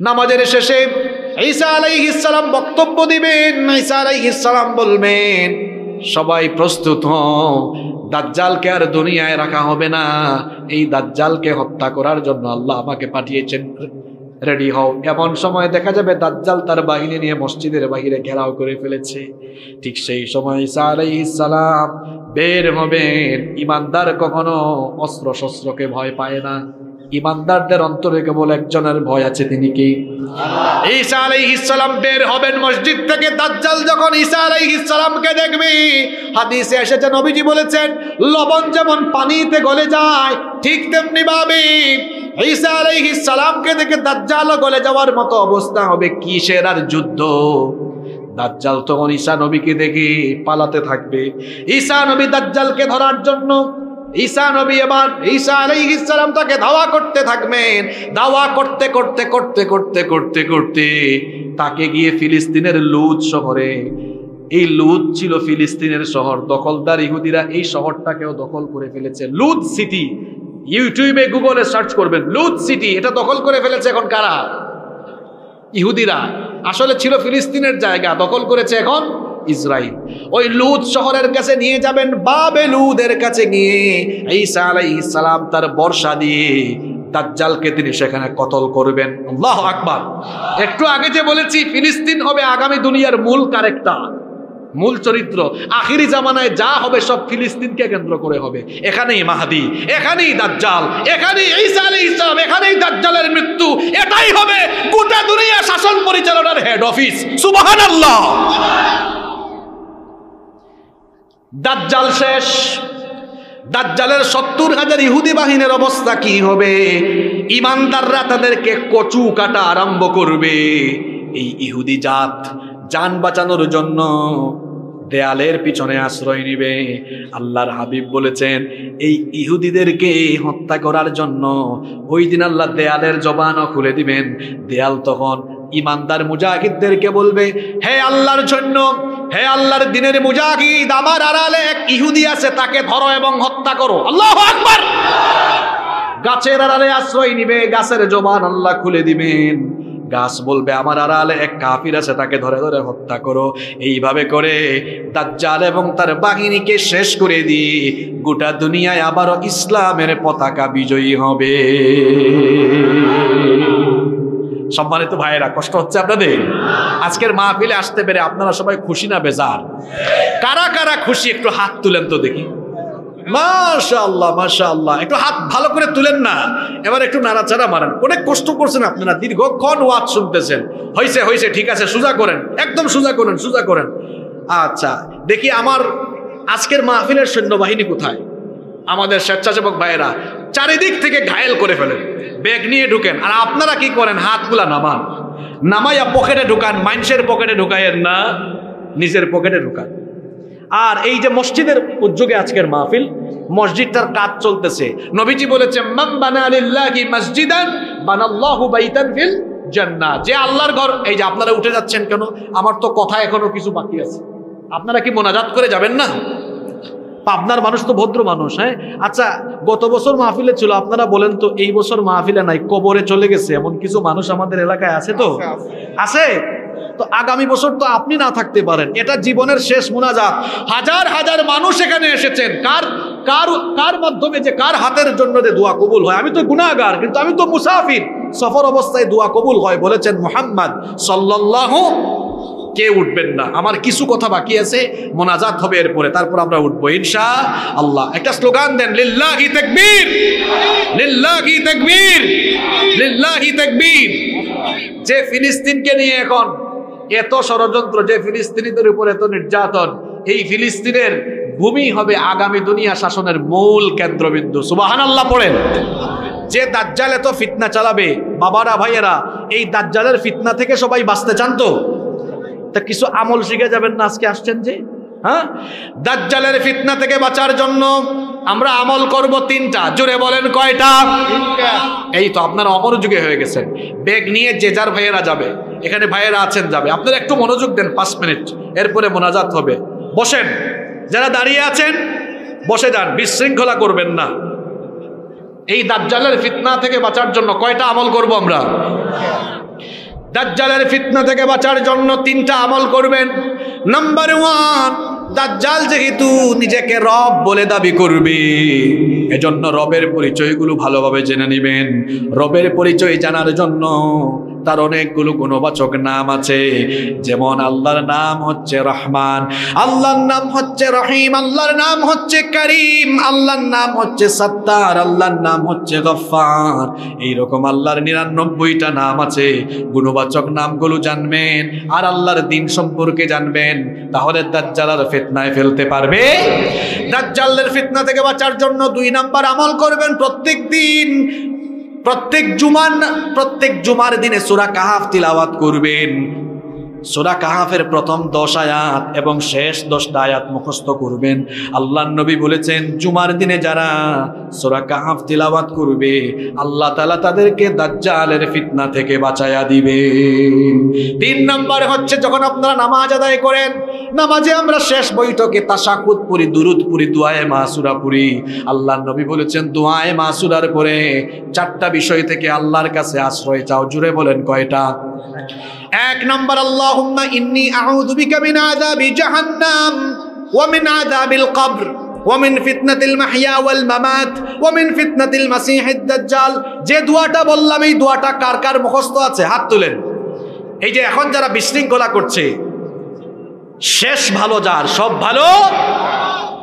নামাজের শেষে ঈসা আলাইহিস সালাম বক্তব্য দিবেন। ঈসা আলাইহিস সালাম বলবেন, সবাই প্রস্তুত হও, দাজ্জালকে আর দুনিয়ায় রাখা হবে না, এই দাজ্জালকে হত্যা করার জন্য আল্লাহ আমাকে পাঠিয়েছেন, রেডি হও। এমন সময় দেখা যাবে দাজ্জাল তার বাহিনী নিয়ে মসজিদের বাহিরে ঘেরাও করে ফেলেছে। ঠিক সেই সময় ঈসা আলাইহিস সালাম বের হবেন। ইমানদার কখনো অস্ত্র শস্ত্রকে ভয় পায় না। ইমানদারদের অন্তরে কেবল একজনের ভয় আছে, তিনি কি? ঈসা আলাইহিস সালাম বের হবেন মসজিদ থেকে। দাজ্জাল যখন ঈসা আলাইহিস সালামকে দেখবে, হাদিসে এসেছে নবীজি বলেছেন লবণ যেমন পানিতে গলে যায় ঠিক তেমনি ভাবে ঈসা আলাইহিস সালামকে দেখে দাজ্জাল গলে যাওয়ার মতো অবস্থা হবে। কিসের আর যুদ্ধ? দাজ্জাল তখন ঈসা নবীকে দেখে পালাতে থাকবে। ঈসা নবী দাজ্জালকে ধরার জন্য ঈসা নবী এবার ঈসা আলাইহিস সালাম তাকে ধাওয়া করতে থাকবেন। ধাওয়া করতে করতে করতে করতে করতে করতে তাকে গিয়ে ফিলিস্তিনের লুদ শহরে, এই লুদ ছিল ফিলিস্তিনের শহর, দখলদার ইহুদিরা এই শহরটাকেও দখল করে ফেলেছে। লুদ সিটি, ইউটিউবে গুগলে সার্চ করবেন লুদ সিটি, এটা দখল করে ফেলেছে এখন কারা? ইহুদিরা। আসলে ছিল ফিলিস্তিনের জায়গা, দখল করেছে এখন ইসরাইল। ওই লুদ শহরের কাছে নিয়ে যাবেন, বাবে লুদের কাছে গিয়ে ঈসা আলাইহিস সালাম তার বর্ষা দিয়ে দাজ্জালকে তিনি সেখানে কতল করবেন। আল্লাহু আকবার। একটু আগে যে বলেছি ফিলিস্তিন হবে আগামী দুনিয়ার মূল ক্যারেক্টার, মূল চরিত্র। আখিরি জামানায় যা হবে সব ফিলিস্তিনকে কেন্দ্র করে হবে। এখানেই মাহদি, এখানেই দাজ্জাল, এখানেই ঈসা আলাইহিস সালাম, এখানেই দাজ্জালের মৃত্যু। এটাই হবে গোটা দুনিয়া শাসন পরিচালনার হেড অফিস। সুবহানাল্লাহ। দাজ্জাল শেষ। দাজ্জালের 70,000 ইহুদি বাহিনীর অবস্থা কি হবে? ইমানদাররা তাদেরকে কচু কাটা আরম্ভ করবে। এই ইহুদি জাত জান বাঁচানোর জন্য দেয়ালের পিছনে আশ্রয় নিবে। আল্লাহর হাবিব বলেছেন এই ইহুদিদেরকে হত্যা করার জন্য ওই দিন আল্লাহ দেয়ালের জবানও খুলে দিবেন। দেয়াল তখন ইমানদার মুজাহিদদেরকে বলবে, হে আল্লাহর জন্য, হে আল্লাহর দিনের মুজাহিদ, আমার আড়ালে এক ইহুদি আছে, তাকে ধরো এবং হত্যা করো। আল্লাহু আকবার। গাছের আড়ালে আশ্রয় নিবে, গাছের জবান আল্লাহ খুলে দিবেন। গাছ বলবে আমার আড়ালে এক কাফির আছে, তাকে ধরে ধরে হত্যা করো। এইভাবে করে দাজ্জাল এবং তার বাহিনীকে শেষ করে দিয়ে গোটা দুনিয়ায় আবারও ইসলামের পতাকা বিজয়ী হবে। সম্মানিত ভাইয়েরা, কষ্ট হচ্ছে আপনাদের? আজকের মাহফিলে আসতে পেরে আপনারা সবাই খুশি না বেজার? কারা কারা খুশি একটু হাত তুলেন তো দেখি। মাশাআল্লাহ মাশাআল্লাহ। একটু হাত ভালো করে তুলেন না, এবার একটু নাড়াচাড়া মারেন। অনেক কষ্ট করছেন আপনারা, দীর্ঘক্ষণ ওয়াজ শুনতেছেন। হয়েছে হয়েছে, ঠিক আছে, সোজা করেন, একদম সোজা করেন, সোজা করেন। আচ্ছা দেখি আমার আজকের মাহফিলের সৈন্যবাহিনী কোথায়? আমাদের স্বেচ্ছাসেবক ভাইয়েরা চারিদিক থেকে ঘায়েল করে ফেলেন, ব্যাগ নিয়ে ঢুকেন। আর আপনারা কি করেন? হাতগুলা নামান, নামাইয়া পকেটে ঢুকান। মানুষের পকেটে ঢুকাইয়েন না, নিজের পকেটে ঢুকান। আর এই যে মসজিদের উদ্যোগে আজকের মাহফিল, মসজিদটার কাজ চলতেছে। নবীজি বলেছে মান বানা লিল্লাহি মসজিদান বানাল্লাহু বাইতান ফিল জান্নাহ। যে আল্লাহর ঘর, এই যে আপনারা উঠে যাচ্ছেন কেন? আমার তো কথা এখনো কিছু বাকি আছে। আপনারা কি মোনাজাত করে যাবেন না? পাবনার মানুষ তো ভদ্র মানুষ। হ্যাঁ আচ্ছা, গত বছর মাহফিলে ছিল, আপনারা বলেন তো এই বছর মাহফিলে নাই, কবরে চলে গেছে এমন কিছু মানুষ আমাদের এলাকায় আছে তো? আছে তো আগামী বছর তো আপনি না থাকতে পারেন। এটা জীবনের শেষ মুনাজাত। হাজার হাজার মানুষ এখানে এসেছেন। কার কার কার মাধ্যমে, যে কার হাতের জন্য যে দোয়া কবুল হয়? আমি তো গুনাহগার, কিন্তু আমি তো মুসাফির, সফর অবস্থায় দোয়া কবুল হয় বলেছেন মুহাম্মদ সাল্লাল্লাহু। কে উঠবেন না? আমার কিছু কথা বাকি আছে, মোনাজাত হবে এরপরে, তারপর আমরা উঠবো ইনশাআল্লাহ। একটা স্লোগান দেন, লিল্লাহি তাকবীর, লিল্লাহি তাকবীর, লিল্লাহি তাকবীর। যে ফিলিস্তিনকে নিয়ে এখন এত ষড়যন্ত্র, যে ফিলিস্তিনিদের উপর এত নির্যাতন, এই ফিলিস্তিনের ভূমি হবে আগামী দুনিয়া শাসনের মূল কেন্দ্রবিন্দু। সুবহানাল্লাহ পড়েন। যে দাজ্জাল এত ফিতনা চালাবে, বাবারা ভাইয়েরা, এই দাজ্জালের ফিতনা থেকে সবাই বাঁচতে চান তো? তা কিছু আমল শিখে যাবেন না আজকে আসছেন যে? হ্যাঁ, দাজ্জালের ফিতনা থেকে বাঁচার জন্য আমরা আমল করব 3টা। জোরে বলেন কয়টা? এই তো আপনারা অমনোযোগী হয়ে গেছেন। ব্যাগ নিয়ে যে যার ভাইয়েরা যাবে, এখানে ভাইয়েরা আছেন যাবে। আপনারা একটু মনোযোগ দেন, 5 মিনিট, এরপরে মোনাজাত হবে। বসেন, যারা দাঁড়িয়ে আছেন বসে যান, বিশৃঙ্খলা করবেন না। এই দাজ্জালের ফিতনা থেকে বাঁচার জন্য কয়টা আমল করব আমরা? দাজ্জালের ফিতনা থেকে বাঁচার জন্য 3টা আমল করবেন। নাম্বার 1, দাজ্জাল যেহেতু নিজেকে রব বলে দাবি করবে, এজন্য রবের পরিচয়গুলো ভালোভাবে জেনে নেবেন। রবের পরিচয় জানার জন্য তার অনেকগুলো গুণবাচক নাম আছে। যেমন আল্লাহর নাম হচ্ছে রহমান, আল্লাহর নাম হচ্ছে রহিম, আল্লাহর নাম হচ্ছে করিম, আল্লাহর নাম হচ্ছে সত্তার, আল্লাহর নাম হচ্ছে গফফার। এইরকম আল্লাহর 99টা নাম আছে। গুণবাচক নামগুলো জানবেন আর আল্লাহর দিন সম্পর্কে জানবেন, তাহলে দাজ্জালের ফিতনায় ফেলতে পারবে। দাজ্জালের ফিতনা থেকে বাঁচার জন্য 2 নাম্বার আমল করবেন। প্রত্যেক দিন, প্রত্যেক জুমার দিনে সূরা কাহাফ তিলাওয়াত করবেন। সূরা কাহাফের প্রথম 10 আয়াত এবং শেষ 10টা আয়াত মুখস্থ করবেন। আল্লাহর নবী বলেছেন, জুমার দিনে যারা সূরা কাহাফ তিলাওয়াত করবে, আল্লাহ তাআলা তাদেরকে দাজ্জালের ফিতনা থেকে বাঁচায়া দিবেন। 3 নাম্বার হচ্ছে, যখন আপনারা নামাজ আদায় করেন, নামাজে আমরা শেষ বৈঠকে তাশাহুদ পড়ি, দুরুদ পড়ি, দুআয়ে মাসুরা পড়ি। আল্লাহর নবী বলেছেন, দুআয়ে মাসুরার পরে 4টা বিষয় থেকে আল্লাহর কাছে আশ্রয় চাও। জুড়ে বলেন কয়টা? 1 নাম্বার, আল্লাহুম্মা ইন্নী আউযু বিকা মিন আযাবি জাহান্নাম ওয়া মিন আযাবিল কবর ওয়া মিন ফিতনাতিল মাহইয়া ওয়াল মামাত ওয়া মিন ফিতনাতিল মাসিহিদ দাজ্জাল। যে দোয়াটা বললাম, এই দোয়াটা কার কার মুখস্থ আছে? হাত তুলেন। এই যে এখন যারা বিশৃঙ্খলা করছে, শেষ ভালো যার, সব ভালো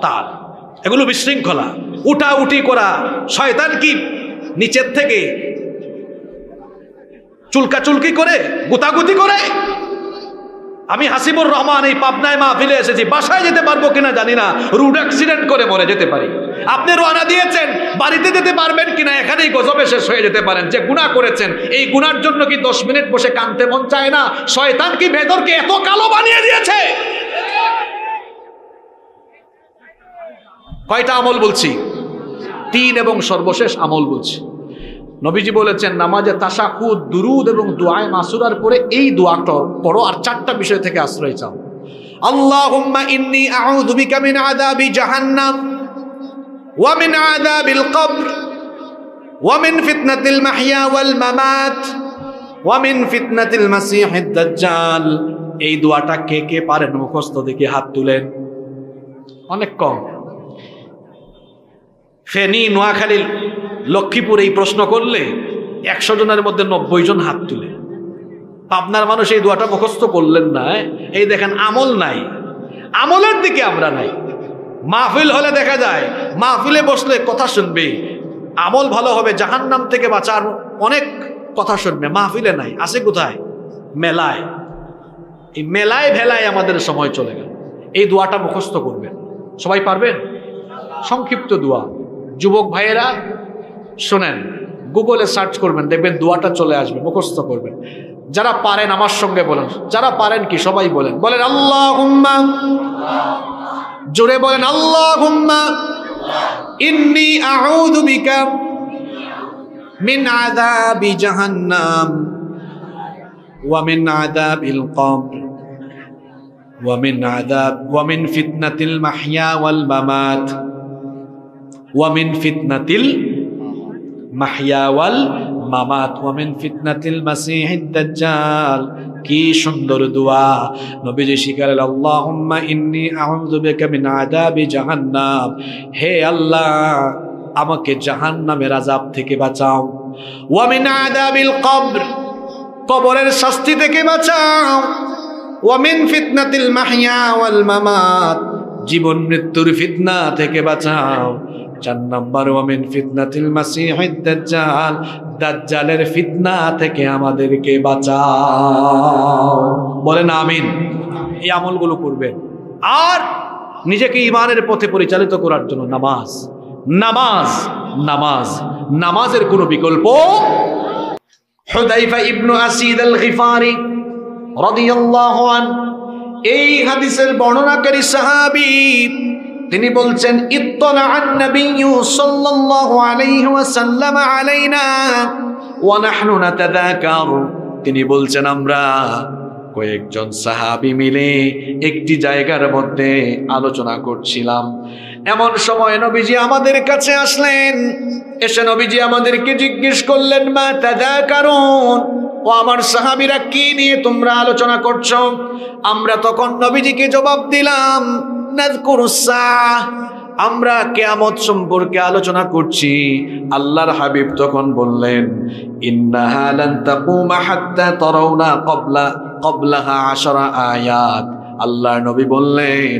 তার, এগুলো বিশৃঙ্খলা, উঠাউঠি করা, শয়তান কি নিচের থেকে চুলকাচুলকি করে, গুতাগুতি করে। আমি হাসিবুর রহমান এই পাবনায় মাহফিলে এসেছি, বাসায় যেতে পারবো কিনা জানি না, রোড অ্যাক্সিডেন্ট করে মরে যেতে পারি। আপনি রওনা দিয়েছেন, বাড়িতে যেতে পারবেন কিনা এখানেই গজবে শেষ হয়ে যেতে পারেন। যে গুনাহ করেছেন, এই গুনার জন্য কি 10 মিনিট বসে কাঁদতে মন চায় না? শয়তান কি ভেতরকে এত কালো বানিয়ে দিয়েছে? কয়টা আমল বলছি? 3 এবং সর্বশেষ আমল বলছি। নবীজি বলেছেন, নামাজে তাশাহুদ, দুরুদ এবং দুআয়ে মাসুরার পরে এই দোয়াটা পড়ো আর 4টা বিষয় থেকে আশ্রয় চাও। আল্লাহুম্মা ইন্নী আউযু বিকা মিন আযাবি জাহান্নাম ওয়া মিন আযাবিল কবর ওয়া মিন ফিতনাতিল মাহইয়া ওয়াল মামাত ওয়া মিন ফিতনাতিল মাসিহিদ দাজ্জাল। এই দোয়াটা কে কে পারেন মুখস্থ? দেখি হাত তুলেন। অনেক কম। ফেনী, নোয়াখালী, লক্ষ্মীপুর এই প্রশ্ন করলে 100 জনের মধ্যে 90 জন হাত তুলে। পাবনার মানুষ এই দোয়াটা মুখস্থ করলেন না। এই দেখেন, আমল নাই, আমলের দিকে আমরা নাই। মাহফিল হলে দেখা যায়, মাহফিলে বসলে কথা শুনবে, আমল ভালো হবে, জাহান্নাম থেকে বাঁচার অনেক কথা শুনবে। মাহফিলে নাই, আছে কোথায়? মেলায়। এই মেলায় ভেলায় আমাদের সময় চলে গেল। এই দোয়াটা মুখস্থ করবেন। সবাই পারবেন? সংক্ষিপ্ত দোয়া। যুবক ভাইয়েরা শোনেন, গুগলে সার্চ করবেন, দেখবেন দোয়াটা চলে আসবে, মুখস্থ করবেন। যারা পারেন আমার সঙ্গে বলেন, যারা পারেন কি সবাই বলেন, বলেন আল্লাহুম্মা, জোরে বলেন আল্লাহুম্মা ইন্নী আউযু বিকা মিন আযাবি জাহান্নাম ওয়া মিন আযাবিল কবর ওয়া মিন ফিতনাতিল মাহইয়া ওয়াল মামাত ওয়া মিন ফিতনাতিল মাহইয়া ওয়াল মামাত ওয়া মিন ফিতনাতিল মাসিহিদ দাজ্জাল। কি সুন্দর দোয়া! নবীজি শিখালেন, আল্লাহুম্মা ইন্নী আউযু বিকা মিন আযাবি জাহান্নাম, হে আল্লাহ আমাকে জাহান্নামের আযাব থেকে বাঁচাও। ওয়া মিন আযাবিল কবর, কবরের শাস্তি থেকে বাঁচাও। ওয়া মিন ফিতনাতিল মাহইয়া ওয়াল মামাত, জীবন মৃত্যুর ফিতনা থেকে বাঁচাও। 4 নাম্বার, ওয়া মিন ফিতনাতিল মাসিহিদ দাজ্জাল, দাজ্জালের ফিতনা থেকে আমাদেরকে বাঁচাও। বলেন আমিন। এই আমলগুলো করবেন। আর নিজেকে ঈমানের পথে পরিচালিত করার জন্য নামাজ, নামাজ, নামাজ, নামাজের কোনো বিকল্প। হুযায়ফা ইবনে আসিদ আল গিফারি রাদিয়াল্লাহু আনহু এই হাদিসের বর্ণনাকারী সাহাবী, তিনি বলছেন, ইত্তালাআন নাবিয়্যু সাল্লাল্লাহু আলাইহি ওয়াসাল্লাম আলাইনা ওয়া নাহনু নাতাযাকার। তিনি বলছেন, আমরা কয়েকজন সাহাবী মিলে একটি জায়গার মধ্যে আলোচনা করছিলাম। এমন সময় নবীজি আমাদের কাছে আসলেন। এসে নবীজি আমাদেরকে জিজ্ঞেস করলেন, মা তাযাকারুন, ও আমার সাহাবীরা, কি নিয়ে তোমরা আলোচনা করছো? আমরা তখন নবীজিকে জবাব দিলাম, নাযকুরুস সাআহ, আমরা কিয়ামত সম্পর্কে আলোচনা করছি, আল্লাহর হাবিব তখন বললেন, ইন্নাহা লান তাকুমা হাত্তা তারাউনা ক্বাবলাহা 10 আয়াত। আল্লাহর নবী বললেন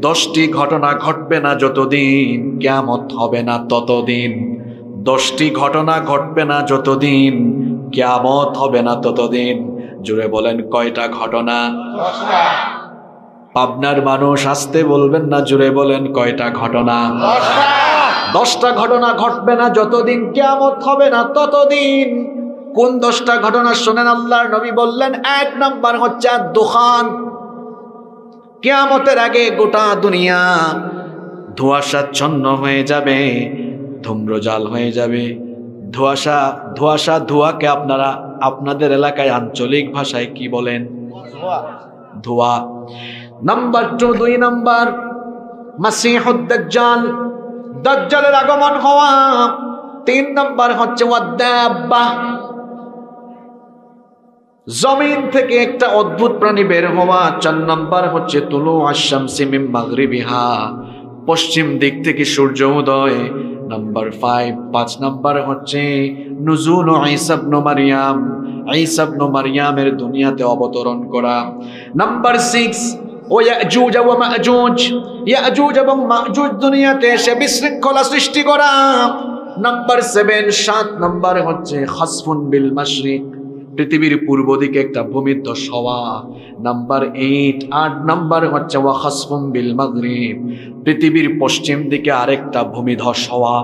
10টি ঘটনা ঘটবে না যতদিন কিয়ামত হবে না ততদিন। 10টি ঘটনা ঘটবে না যতদিন কিয়ামত হবে না ততদিন। জুড়ে বলেন কয়টা ঘটনা? 10টা। পাবনার মানুষ আসতে বলবেন না, জুড়ে বলেন কয়টা ঘটনা? 10টা। 10টা ঘটনা ঘটবে না যতদিন কিয়ামত হবে না ততদিন। কোন 10টা ঘটনা শোনেন? আল্লাহর নবী বললেন 1 নাম্বার হচ্ছে দুখান। কিয়ামতের আগে গোটা দুনিয়া ধোঁয়াশাচ্ছন্ন হয়ে যাবে, ধূম্রজাল হয়ে যাবে। ধোঁয়াকে আপনারা আপনাদের এলাকায় আঞ্চলিক ভাষায় কি বলেন? ধোঁয়া। নাম্বার 2 নাম্বার মাসিহুদ দাজ্জাল, দাজ্জালের আগমন হওয়া। 3 নাম্বার হচ্ছে ওয়াদাব্বা, জমিন থেকে একটা অদ্ভুত প্রাণী বের হওয়া। 4 নাম্বার হচ্ছে তুলু আশ-শামসি মিন মাগরিবিহা, পশ্চিম দিক থেকে সূর্য উদয়। নাম্বার 5 নাম্বার হচ্ছে নুজুল ঈসা ইবনে মারইয়াম, ঈসা ইবনে মারইয়ামের দুনিয়াতে অবতরণ করা। নাম্বার 6 ও ইয়াজুজ ওয়া মাজুজ, ইয়াজুজ এবং মাজুজ দুনিয়াতে এসে বিশৃঙ্খলা সৃষ্টি করা। নাম্বার 7 নাম্বার হচ্ছে খাসফুন বিল মাশরিক, পৃথিবীর পূর্ব দিকে একটা ভূমিধস হওয়া। নাম্বার 8 নাম্বার হচ্ছে ওয়া খাসফুন বিল মাগরিব, পৃথিবীর পশ্চিম দিকে আরেকটা ভূমিধস হওয়া।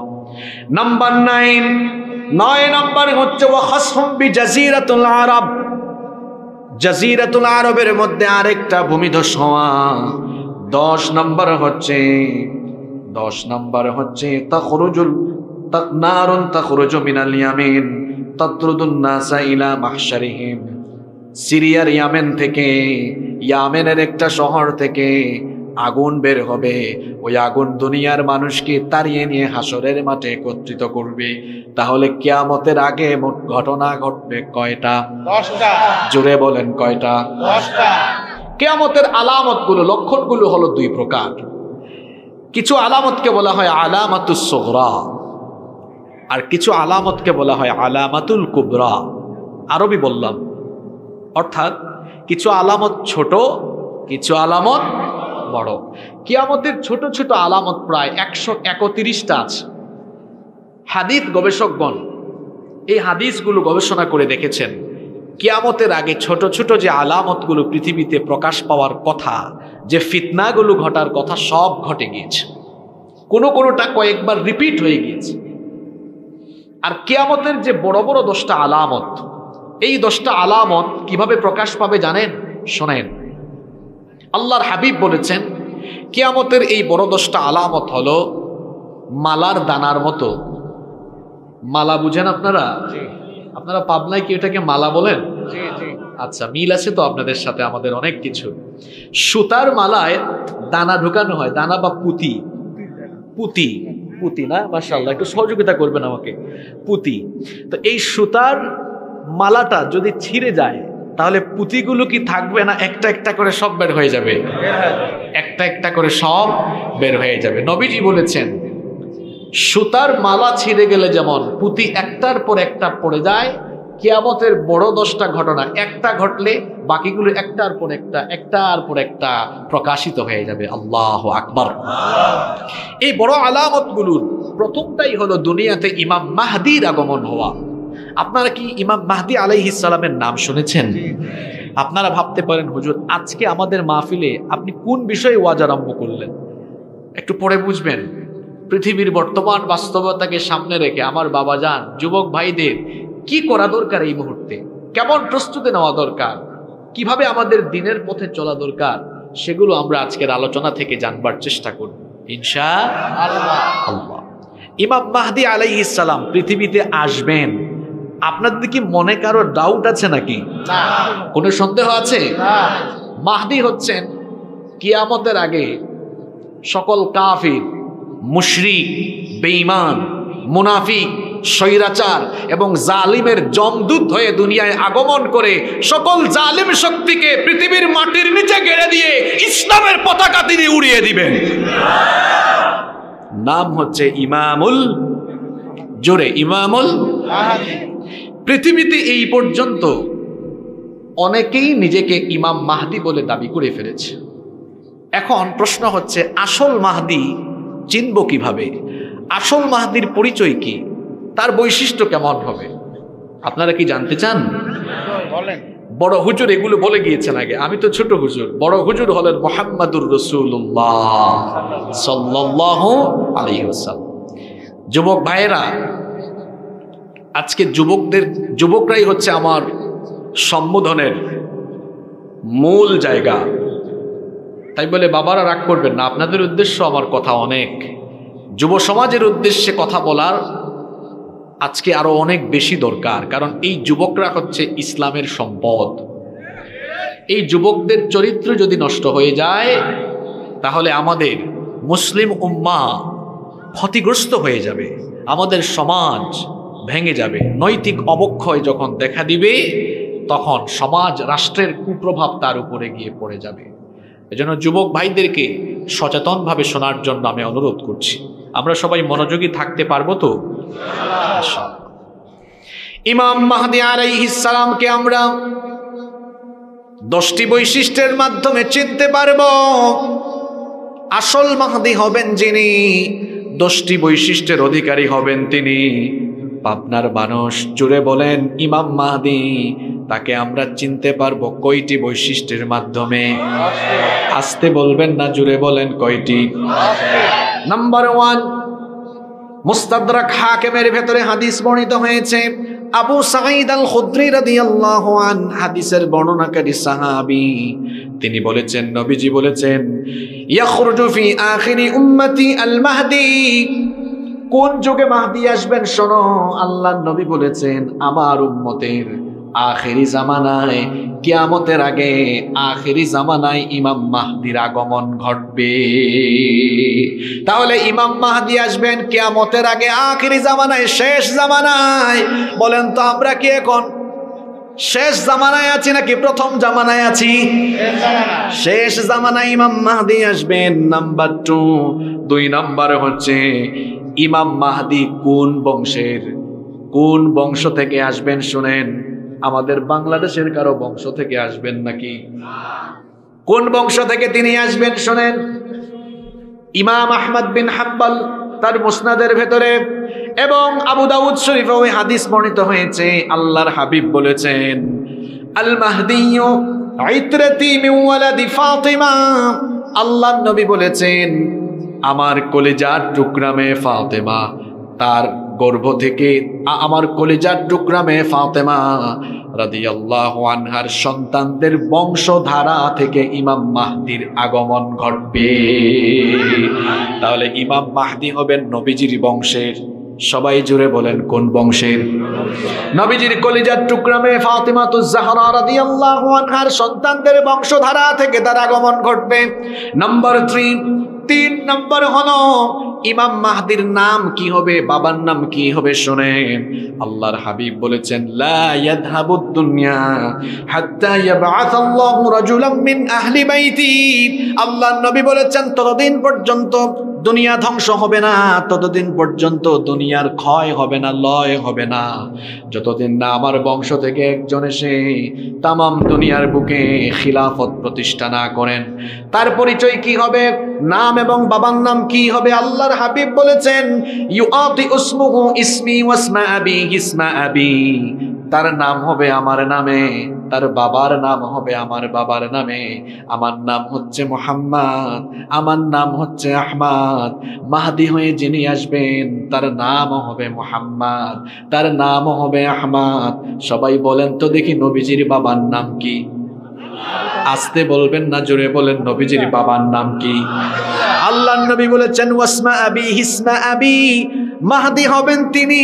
নাম্বার 9 নাম্বার হচ্ছে ওয়া খাসফুন বি জাজিরাতুল আরব, জাজিরাতুল আরবের মধ্যে আরেকটা ভূমিধস হওয়া। 10 নাম্বার হচ্ছে তাখরুজুল নারুন তাখরুজু মিনাল ইয়ামিন তাতরুদুন নাসা ইলা মাহশারিহিম, সিরিয়ার ইয়ামেনের একটা শহর থেকে আগুন বের হবে। ওই আগুন দুনিয়ার মানুষকে তাড়িয়ে নিয়ে হাসরের মাঠে একত্রিত করবে। তাহলে কিয়ামতের আগে মোট ঘটনা ঘটবে কয়টা? 10টা। জোরে বলেন কয়টা? 10টা। কিয়ামতের আলামতগুলো, লক্ষণগুলো হলো 2 প্রকার। কিছু আলামতকে বলা হয় আলামাতুস সুগরা, আর কিছু আলামতকে বলা হয় আলামাতুল কুবরা। আরবি বললাম, অর্থাৎ কিছু আলামত ছোট, কিছু আলামত বড়। কিয়ামতের ছোট ছোট আলামত প্রায় 131টা আছে। হাদিস গবেষকগণ এই হাদিসগুলো গবেষণা করে দেখেছেন, কিয়ামতের আগে ছোট ছোট যে আলামতগুলো পৃথিবীতে প্রকাশ পাওয়ার কথা, যে ফিতনাগুলো ঘটার কথা, সব ঘটে গিয়েছে। কোনোটা কয়েকবার রিপিট হয়ে গিয়েছে। আর কিয়ামতের যে বড় বড় 10টা আলামত, এই 10টা আলামত কিভাবে প্রকাশ পাবে জানেন? শোনেন, আল্লাহর হাবিব বলেছেন কিয়ামতের এই বড় 10টা আলামত হলো মালার দানার মতো। মালা বুঝেন আপনারা? আপনারা পাবনায় কি এটাকে মালা বলেন? আচ্ছা, মিল আছে তো আপনাদের সাথে আমাদের অনেক কিছু। সুতার মালায় দানা ঢুকানো হয়, দানা বা পুঁতি না? মাশাআল্লাহ, একটু সহযোগিতা করবেন আমাকে। পুঁতি। তো এই সুতার মালাটা যদি ছিঁড়ে যায় তাহলে পুঁতিগুলো কি থাকবে না? একটা একটা করে সব বের হয়ে যাবে, একটা একটা করে সব বের হয়ে যাবে। নবীজি বলেছেন সুতার মালা ছিঁড়ে গেলে যেমন পুঁতি একটার পর একটা পড়ে যায়, কিয়ামতের বড় 10টা ঘটনা একটা ঘটলে বাকিগুলো একটার পর একটা প্রকাশিত হয়ে যাবে। আল্লাহু আকবার। এই বড় আলামতগুলোর প্রথমটাই হলো দুনিয়াতে ইমাম মাহদির আগমন হওয়া। আপনারা কি ইমাম মাহদি আলাইহিস সালামের নাম শুনেছেন? আপনারা ভাবতে পারেন, হুজুর আজকে আমাদের মাহফিলে আপনি কোন বিষয়ে ওয়াজ আরম্ভ করলেন? একটু পরে বুঝবেন। পৃথিবীর বর্তমান বাস্তবতাকে সামনে রেখে আমার বাবাজান, যুবক ভাইদের কি করা দরকার এই মুহূর্তে, কেমন প্রস্তুতি নেওয়া দরকার, কিভাবে আমাদের দিনের পথে চলা দরকার, সেগুলো আমরা আজকের আলোচনা থেকে জানবার চেষ্টা করব ইনশাআল্লাহ। ইমাম মাহদি আলাইহিস সালাম পৃথিবীতে আসবেন, আপনাদের কি মনে কারো ডাউট আছে নাকি? কোনো সন্দেহ আছে? মাহদি হচ্ছেন কিয়ামতের আগে সকল কাফির, মুশরিক, বেঈমান, মুনাফিক, স্বৈরাচার এবং জালিমের জমদূত হয়ে দুনিয়ায় আগমন করে সকল জালিম শক্তিকে পৃথিবীর মাটির নিচে গেড়ে দিয়ে ইসলামের পতাকা তিনি উড়িয়ে দিবেন। নাম হচ্ছে ইমামুল, জোরে, ইমামুল মাহদী। পৃথিবীতে এই পর্যন্ত অনেকেই নিজেকে ইমাম মাহদী বলে দাবি করে ফেলেছে। এখন প্রশ্ন হচ্ছে আসল মাহদী চিনব কিভাবে? আসল মাহদীর পরিচয় কি? তার বৈশিষ্ট্য কেমন হবে? আপনারা কি জানতে চান? বলেন। বড় হুজুর এগুলো বলে গিয়েছেন আগে, আমি তো ছোট হুজুর। বড় হুজুর হলেন মুহাম্মাদুর রাসূলুল্লাহ সাল্লাল্লাহু আলাইহি ওয়াসাল্লাম। যুবক ভাইয়েরা, আজকে যুবকরাই হচ্ছে আমার সম্বোধনের মূল জায়গা। তাই বলে বাবারা রাগ করবেন না, আপনাদের উদ্দেশ্য আমার কথা অনেক। যুব সমাজের উদ্দেশ্যে কথা বলার আজকে আরো অনেক বেশি দরকার, কারণ এই যুবকরা হচ্ছে ইসলামের সম্পদ। এই যুবকদের চরিত্র যদি নষ্ট হয়ে যায় তাহলে আমাদের মুসলিম উম্মাহ ক্ষতিগ্রস্ত হয়ে যাবে, আমাদের সমাজ ভেঙে যাবে। নৈতিক অবক্ষয় যখন দেখা দিবে তখন সমাজ রাষ্ট্রের কুপ্রভাব তার উপরে গিয়ে পড়ে যাবে। এজন্য যুবক ভাইদেরকে সচেতনভাবে শোনার জন্য আমি অনুরোধ করছি। আমরা সবাই মনোযোগী থাকতে পারবো তো? ইমাম মাহদী আলাইহিস সালামকে আমরা 10টি বৈশিষ্ট্যের মাধ্যমে চিনতে পারবো। আসল মাহদী হবেন যিনি, 10টি বৈশিষ্ট্যের অধিকারী হবেন তিনি। পাবনার মানুষ জুড়ে বলেন ইমাম মাহদী, তাকে আমরা চিনতে পারবো কয়টি বৈশিষ্ট্যের মাধ্যমে? আস্তে বলবেন না, জুড়ে বলেন কয়টি? নাম্বার 1, মুস্তাদরাক হাকিমের ভেতরে হাদিস বর্ণিত হয়েছে। আবু সাঈদ আল খুদরি রাদিয়াল্লাহু আন, হাদিসের বর্ণনাকারী সাহাবী, তিনি বলেছেন, নবীজি বলেছেন, ইয়াখরুজু ফি আখিরি উম্মতি আল মাহদী। কোন যুগে মাহদী আসবেন শোনো, আল্লাহর নবী বলেছেন আমার উম্মতের আখেরি জামানায়, কিয়ামতের আগে আখেরি জামানায় ইমাম মাহদীর আগমন ঘটবে। তাহলে ইমাম মাহদী আসবেন কিয়ামতের আগে, আখেরি জামানায়, শেষ জামানায়। বলেন তো আমরা কি এখন শেষ জামানায় আছি নাকি প্রথম জামানায় আছি? শেষ জামানায় ইমাম মাহদী আসবেন। নাম্বার 2 নাম্বার হচ্ছে ইমাম মাহদী কোন বংশের, কোন বংশ থেকে আসবেন শুনেন। আমাদের বাংলাদেশের কারো বংশ থেকে আসবেন নাকি? কোন বংশ থেকে তিনি আসবেন শুনেন। ইমাম আহমদ বিন হাম্বল তার মুসনাদের ভেতরে এবং আবু দাউদ শরীফে ওই হাদিস বর্ণিত হয়েছে। আল্লাহর হাবিব বলেছেন, আল মাহদিয়্যু ইতরাতি মিন ওয়ালাদি ফাতিমা। আল্লাহর নবী বলেছেন, আমার কলিজার টুকরা মেয়ে ফাতেমা, তার গর্ভ থেকে আমার কলিজার টুকরা মেয়ে ফাতেমা রাদিয়াল্লাহু আনহার সন্তানদের বংশধারা থেকে ইমাম মাহদীর আগমন ঘটবে। তাহলে ইমাম মাহদী হবেন নবীজির বংশের। সবাই জুড়ে বলেন কোন বংশের? নবীজির কলিজার টুকরা মেয়ে ফাতিমাতুজ জাহরা রাদিয়াল্লাহু আনহার সন্তানদের বংশধারা থেকে তার আগমন ঘটবে। নাম্বার 3 নম্বর হলো ইমাম মাহদীর নাম কি হবে, বাবার নাম কি হবে শুনেন। আল্লাহর হাবিব বলেছেন, লা ইয়াযহাবুদ দুনিয়া হাত্তা ইয়াবআসাল্লাহু রাজুলাম মিন আহলি বাইতি। আল্লাহর নবী বলেছেন, ততদিন পর্যন্ত দুনিয়া ধ্বংস হবে না, ততদিন পর্যন্ত দুনিয়ার ক্ষয় হবে না, লয় হবে না, যতদিন না আমার বংশ থেকে একজন এসে তামাম দুনিয়ার বুকে খিলাফত প্রতিষ্ঠা না করেন। তার পরিচয় কি হবে, নাম এবং বাবার নাম কি হবে? আল্লাহর হাবিব বলেছেন, ইউআতি ইসমুহু ইসমি ওয়াসমা আবি ইসমা আবি। তার নাম হবে আমার নামে, তার বাবার নাম হবে আমার বাবার নামে। আমার নাম হচ্ছে মুহাম্মদ, আমার নাম হচ্ছে আহমদ। মাহদী হয়ে যিনি আসবেন তার নাম হবে মুহাম্মদ, তার নাম হবে আহমদ। সবাই বলেন তো দেখি নবীজির বাবার নাম কি? আস্তে বলবেন না, জোরে বলেন, নবীজির বাবার নাম কি? আল্লাহর নবী বলেছেন, ওয়াসমা আবি ইসমা আবি। মাহদী হবেন তিনি,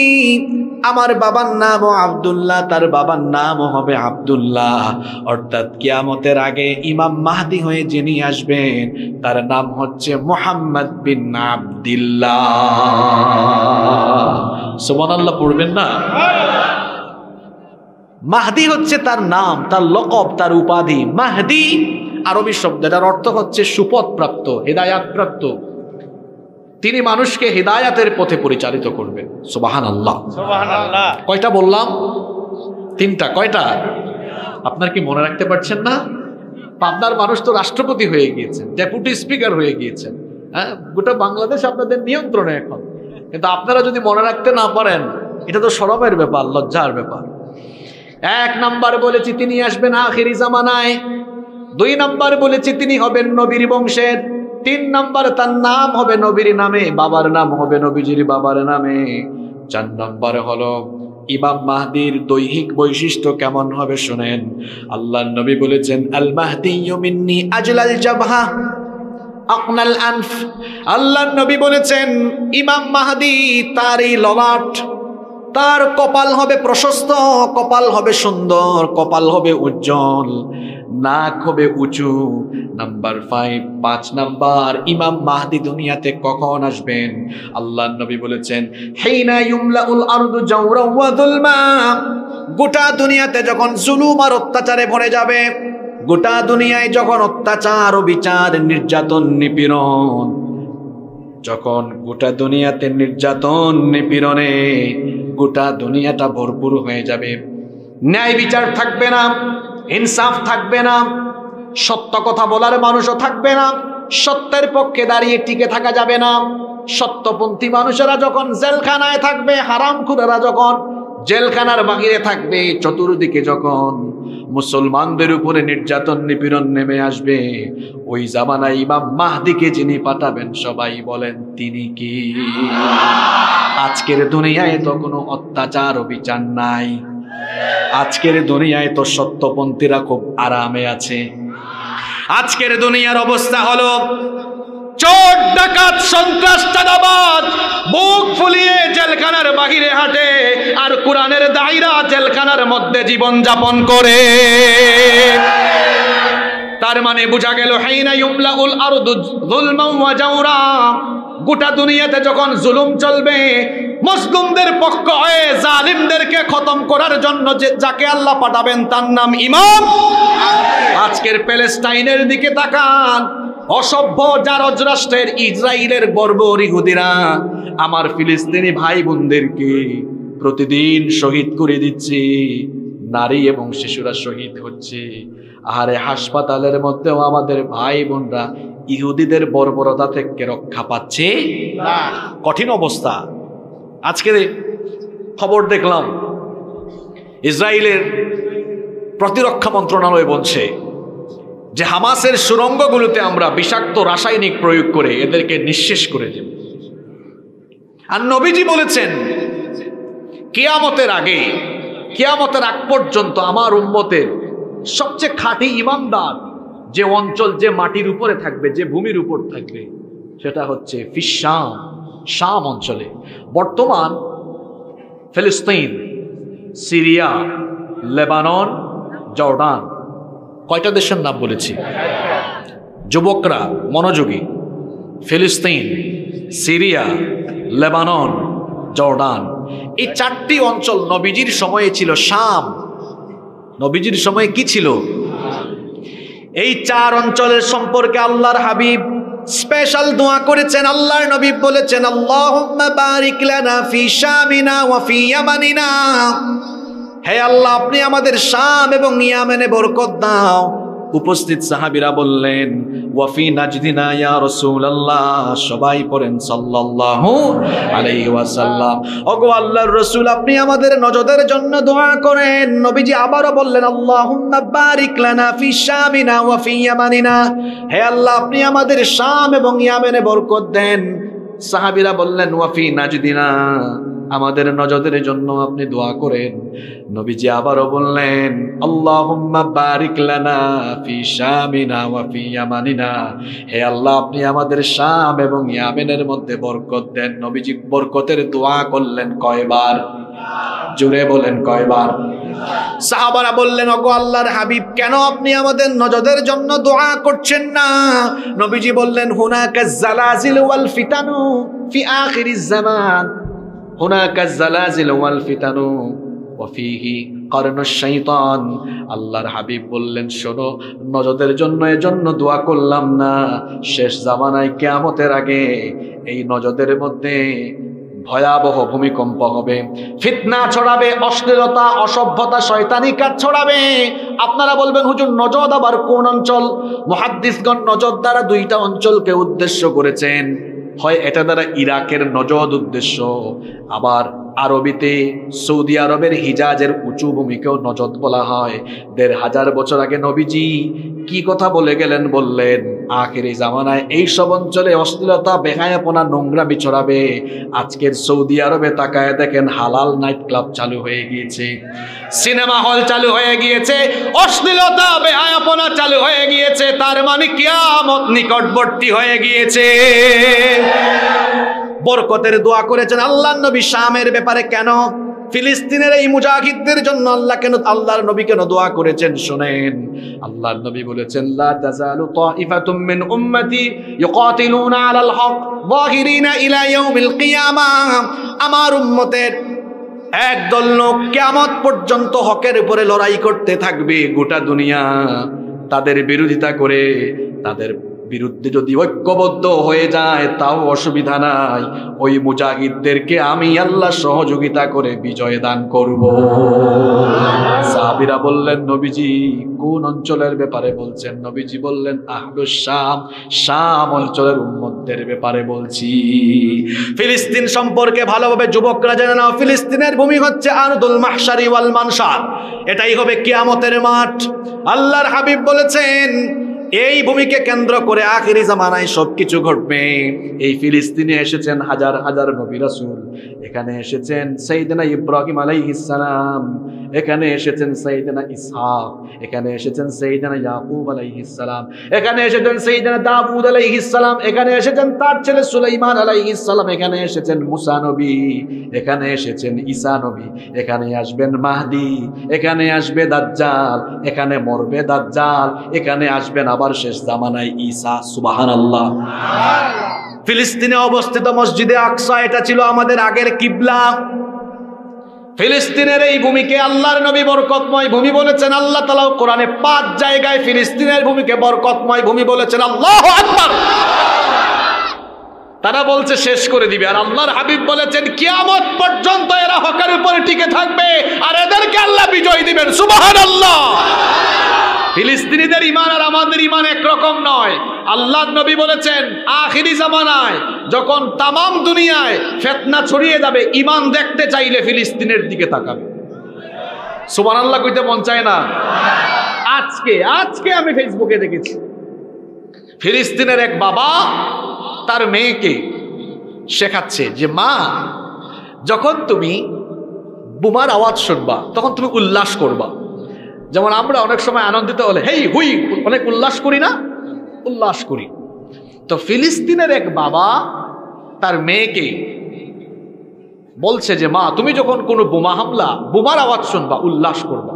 আমার বাবার নামও আব্দুল্লাহ, তার বাবার নামও হবে আব্দুল্লাহ। অর্থাৎ কিয়ামতের আগে ইমাম মাহদী হয়ে যিনি আসবেন তার নাম হচ্ছে মুহাম্মদ বিন আব্দুল্লাহ। সুবহানাল্লাহ পড়বেন না? মাহদী হচ্ছে তার নাম, তার লকব, তার উপাধি। মাহদী আরবি শব্দ, যার অর্থ হচ্ছে সুপথ প্রাপ্ত, হেদায়াত প্রাপ্ত। তিনি মানুষকে হিদায়াতের পথে পরিচালিত করবেন। সুবহানাল্লাহ, সুবহানাল্লাহ। কয়টা বললাম? 3টা। কয়টা? আপনার কি মনে রাখতে পারছেন না? পাবনার মানুষ তো রাষ্ট্রপতি হয়ে গিয়েছেন, ডেপুটি স্পিকার হয়ে গিয়েছেন, হ্যাঁ, গোটা বাংলাদেশ আপনাদের নিয়ন্ত্রণে এখন। কিন্তু আপনারা যদি মনে রাখতে না পারেন, এটা তো শরমের ব্যাপার, লজ্জার ব্যাপার। 1 নাম্বার বলেছি তিনি আসবেন আখিরি জামানায়। 2 নাম্বার বলেছি তিনি হবেন নবীর বংশের। 3 নাম্বার তার নাম হবে নবীর নামে, বাবার নাম হবে নবীজির বাবার নামে। 4 নাম্বার হলো ইমাম মাহদির দৈহিক বৈশিষ্ট্য কেমন হবে শুনেন। আল্লাহর নবী বলেছেন, আল মাহদিয়্যু মিন্নি আজলাল জাবহা আকনাল আনফ। আল্লাহর নবী বলেছেন, ইমাম মাহদি তার এই ললাট, তার কপাল হবে প্রশস্ত, কপাল হবে সুন্দর, কপাল হবে উজ্জ্বল, নাক হবে উঁচু। নাম্বার 5 নাম্বার, ইমাম মাহদি দুনিয়াতে কখন আসবেন? আল্লাহর নবী বলেছেন, হিনা ইউমলাউল আরদু জাওরাও ওয়া যুলমা। গোটা দুনিয়াতে যখন জুলুম আর অত্যাচারে ভরে যাবে, গোটা দুনিয়ায় যখন অত্যাচার ও বিচার, নির্যাতন, নিপীড়ন, যখন গোটা দুনিয়াতে নির্যাতন নিপীড়নে গোটা দুনিয়াটা ভরপুর হয়ে যাবে, ন্যায় বিচার থাকবে না, ইনসাফ থাকবে না, সত্য কথা বলার মানুষও থাকবে না, সত্যের পক্ষে দাঁড়িয়ে টিকে থাকা যাবে না। সত্যপন্থী মানুষেরা যখন জেলখানায় থাকবে, হারামখোরেরা যখন জেলখানার বাহিরে থাকবে, চতুর্দিকে যখন মুসলমানদের উপরে নির্যাতন নিপীড়ন নেমে আসবে, ওই জামানায় ইমাম মাহদিকে যিনি পাঠাবেন, সবাই বলেন তিনি কি? আজকের দুনিয়ায় তো কোনো অত্যাচার ও বিচার নাই। আজকের দুনিয়ায় তো সত্যপন্থীরা খুব আরামে আছে। আজকের দুনিয়ার অবস্থা হলো চোর ডাকাত সন্ত্রাস চাঁদাবাজ বুক ফুলিয়ে জেলখানার বাহিরে হাঁটে, আর কোরআনের দায়রা জেলখানার মধ্যে জীবন যাপন করে। তার মানে বোঝা গেল, হাইনা ইউমলাউল আরদু যুলমান ওয়া জাওরা। গোটা দুনিয়াতে যখন জুলুম চলবে, মুসলিমদের পক্ষ হয়ে জালিমদেরকে খতম করার জন্য যাকে আল্লাহ পাঠাবেন তার নাম ইমাম। আজকের প্যালেস্টাইনের দিকে তাকান, অসভ্য জারজ রাষ্ট্রের ইসরায়েলের বর্বর ইহুদিরা আমার ফিলিস্তিনি ভাই বোনদেরকে প্রতিদিন শহীদ করে দিচ্ছে, নারী এবং শিশুরা শহীদ হচ্ছে। আরে হাসপাতালের মধ্যেও আমাদের ভাই বোনরা ইহুদিদের বর্বরতা থেকে রক্ষা পাচ্ছে না। কঠিন অবস্থা। আজকে খবর দেখলাম, ইসরায়েলের প্রতিরক্ষা মন্ত্রণালয় বলছে যে হামাসের সুড়ঙ্গগুলোতে আমরা বিষাক্ত রাসায়নিক প্রয়োগ করে এদেরকে নিঃশেষ করে দেব। আর নবীজি বলেছেন, কিয়ামতের আগে, কিয়ামতের আগ পর্যন্ত আমার উম্মতের সবচেয়ে খাঁটি ইমানদার যে অঞ্চল, যে মাটির উপরে থাকবে, যে ভূমির উপর থাকবে, সেটা হচ্ছে ফিশাম, শাম অঞ্চলে। বর্তমান ফিলিস্তিন, সিরিয়া, লেবানন, জর্ডান, কয়টা দেশের নাম বলেছি? যুবকরা মনোযোগী। ফিলিস্তিন, সিরিয়া, লেবানন, জর্ডান, এই 4টি অঞ্চল নবীজির সময়ে ছিল শাম। নবীজির সময়ে কি ছিল? এই 4 অঞ্চলের সম্পর্কে আল্লাহর হাবিব স্পেশাল দোয়া করেছেন। আল্লাহর নবী বলেছেন, আল্লাহুম্মা বারিক লানা ফি শামিনা ওয়া ফি ইয়ামানিনা। হে আল্লাহ, আপনি আমাদের শাম এবং ইয়ামেনে বরকত দাও। উপস্থিত সাহাবীরা বললেন, ওয়া ফি নাজদিনা ইয়া রাসূলুল্লাহ। সবাই পড়েন সাল্লাল্লাহু আলাইহি ওয়াসাল্লাম। ওগো আল্লাহর রাসূল, আপনি আমাদের নজদের জন্য দোয়া করেন। নবীজি আবারও বললেন, আল্লাহুম্মা বারিক লানা ফি শামিনা ওয়া ফি ইয়ামানিনা। হে আল্লাহ, আপনি আমাদের শাম এবং ইয়ামেনে বরকত দেন। সাহাবীরা বললেন, ওয়া ফি নাজদিনা, আমাদের নজদের জন্য আপনি দোয়া করেন। নবীজি আবারও বললেন, আল্লাহুম্মা বারিক লানা ফি শামিনা ওয়া ফি ইয়ামানিনা। হে আল্লাহ, আপনি আমাদের শাম এবং ইয়ামেনের মধ্যে বরকত দেন। নবীজি বরকতের দোয়া করলেন কয়বার? জোরে বলেন কয়বার? সাহাবারা বললেন, ওগো আল্লাহর হাবিব, কেন আপনি আমাদের নজদের জন্য দোয়া করছেন না? নবীজি বললেন, হুনাকা জালাজিল ওয়াল ফিতানু ফি আখিরিজ জামান। হুনাকা জালাজিল ওয়াল ফিতানু ওয়া ফিহি কারনুশ শাইতান। আল্লাহর হাবিব বললেন, শোনো, নজদের জন্য এজন্য দোয়া করলাম না, শেষ জামানায় কিয়ামতের আগে এই নজদের মধ্যে ভয়াবহ ভূমিকম্প হবে, ফিতনা ছড়াবে, অশ্লীলতা, অসভ্যতা, শয়তানি কাজ ছড়াবে। আপনারা বলবেন হুজুর নজদ আবার কোন অঞ্চল? মুহাদ্দিসগণ নজদ দ্বারা দুইটা অঞ্চলকে উদ্দেশ্য করেছেন। হয় এটা দ্বারা ইরাকের নজদ উদ্দেশ্য, আবার আরবিতে সৌদি আরবের হিজাজের উঁচু ভূমিকেও নজদ বলা হয়। ১৫০০ বছর আগে নবীজি কি কথা বলে গেলেন? বললেন আখিরি জামানায় এইসব অঞ্চলে অশ্লীলতা, বেহায়াপনা, নোংরামি ছড়াবে। আজকের সৌদি আরবে তাকায় দেখেন হালাল নাইট ক্লাব চালু হয়ে গিয়েছে, সিনেমা হল চালু হয়ে গিয়েছে, অশ্লীলতা, বেহায়াপনা চালু হয়ে গিয়েছে। তার মানে কিয়ামত নিকটবর্তী হয়ে গিয়েছে। বরকতের দোয়া করেছেন আল্লাহর নবী শামের ব্যাপারে। কেন? ফিলিস্তিনের এই মুজাহিদদের জন্য আল্লাহ কেন, আল্লাহর নবী কেন দোয়া করেছেন শুনেন। আল্লাহর নবী বলেছেন লা তাজালু তাইফাতুম মিন উম্মতি ইউকাতিলুনা আলাল হক যাহিরিনা ইলা ইয়াউমিল কিয়ামাহ। আমার উম্মতের একদল লোক কিয়ামত পর্যন্ত হকের উপরে লড়াই করতে থাকবে। গোটা দুনিয়া তাদের বিরোধিতা করে, তাদের বিরুদ্ধে যদি ঐক্যবদ্ধ হয়ে যায় তাও অসুবিধা নাই, ওই মুজাহিদদেরকে আমি আল্লাহ সহযোগিতা করে বিজয় দান করব। সাহাবীরা বললেন নবীজি কোন অঞ্চলের ব্যাপারে বলছেন? নবীজি বললেন আহলুস শাম, শাম অঞ্চলের উম্মতদের ব্যাপারে বলছি। ফিলিস্তিন সম্পর্কে ভালোভাবে যুবকরা জেনে নাও, ফিলিস্তিনের ভূমি হচ্ছে আরদুল মাহশারি ওয়াল মানশার, এটাই হবে কিয়ামতের মাঠ। আল্লাহর হাবিব বলেছেন এই ভূমিকে কেন্দ্র করে আখিরি জামানায় সবকিছু ঘটবে। এই ফিলিস্তিনে এসেছেন হাজার হাজার নবী রাসূল, এখানে এসেছেন সাইয়েদনা ইব্রাহিম আলাইহিস সালাম, এখানে এসেছেন সাইয়েদনা ইসহাক, এখানে এসেছেন সাইয়েদনা ইয়াকুব আলাইহিস সালাম, এখানে এসেছেন সাইয়েদনা দাউদ আলাইহিস সালাম, এখানে এসেছেন তার ছেলে সুলাইমান আলাইহিস সালাম, এখানে এসেছেন মুসা নবী, এখানে এসেছেন ঈসা নবী, এখানে আসবেন মাহদি, এখানে আসবে দাজ্জাল, এখানে মরবে দাজ্জাল, এখানে আসবেন আবার শেষ জামানায় ঈসা। সুবহানাল্লাহ। ফিলিস্তিনে অবস্থিত মসজিদে আকসা, এটা ছিল আমাদের আগের কিবলা। ফিলিস্তিনের এই ভূমিকে আল্লাহর নবী বরকতময় ভূমি বলেছেন। আল্লাহ তাআলা কোরআনে 5 জায়গায় ফিলিস্তিনের ভূমিকে বরকতময় ভূমি বলেছেন। আল্লাহু আকবার। তারা বলছে শেষ করে দিবে, আর আল্লাহর হাবিব বলেছেন কিয়ামত পর্যন্ত এরা হকের উপরে টিকে থাকবে আর এদেরকে আল্লাহ বিজয় দিবেন। সুবহানাল্লাহ। ফিলিস্তিনিদের ঈমান আর আমাদের ঈমান একরকম নয়। আল্লাহর নবী বলেছেন আখিরি জামানায় যখন তামাম দুনিয়ায় ফিতনা ছড়িয়ে যাবে, ঈমান দেখতে চাইলে ফিলিস্তিনের দিকে তাকাবে। সুবহানাল্লাহ কইতে মন চায় না? আজকে আমি ফেসবুকে দেখেছি ফিলিস্তিনের এক বাবা তার মেয়েকে শেখাচ্ছে যে মা, যখন তুমি বোমার আওয়াজ শুনবা তখন তুমি উল্লাস করবা। যেমন আমরা অনেক সময় আনন্দিত হলে হেই হুই অনেক উল্লাস করি না? উল্লাস করি। তো ফিলিস্তিনের এক বাবা তার মেয়েকে বলছে যে মা, তুমি যখন কোনো বোমা হামলা, বোমার আওয়াজ শুনবা উল্লাস করবা।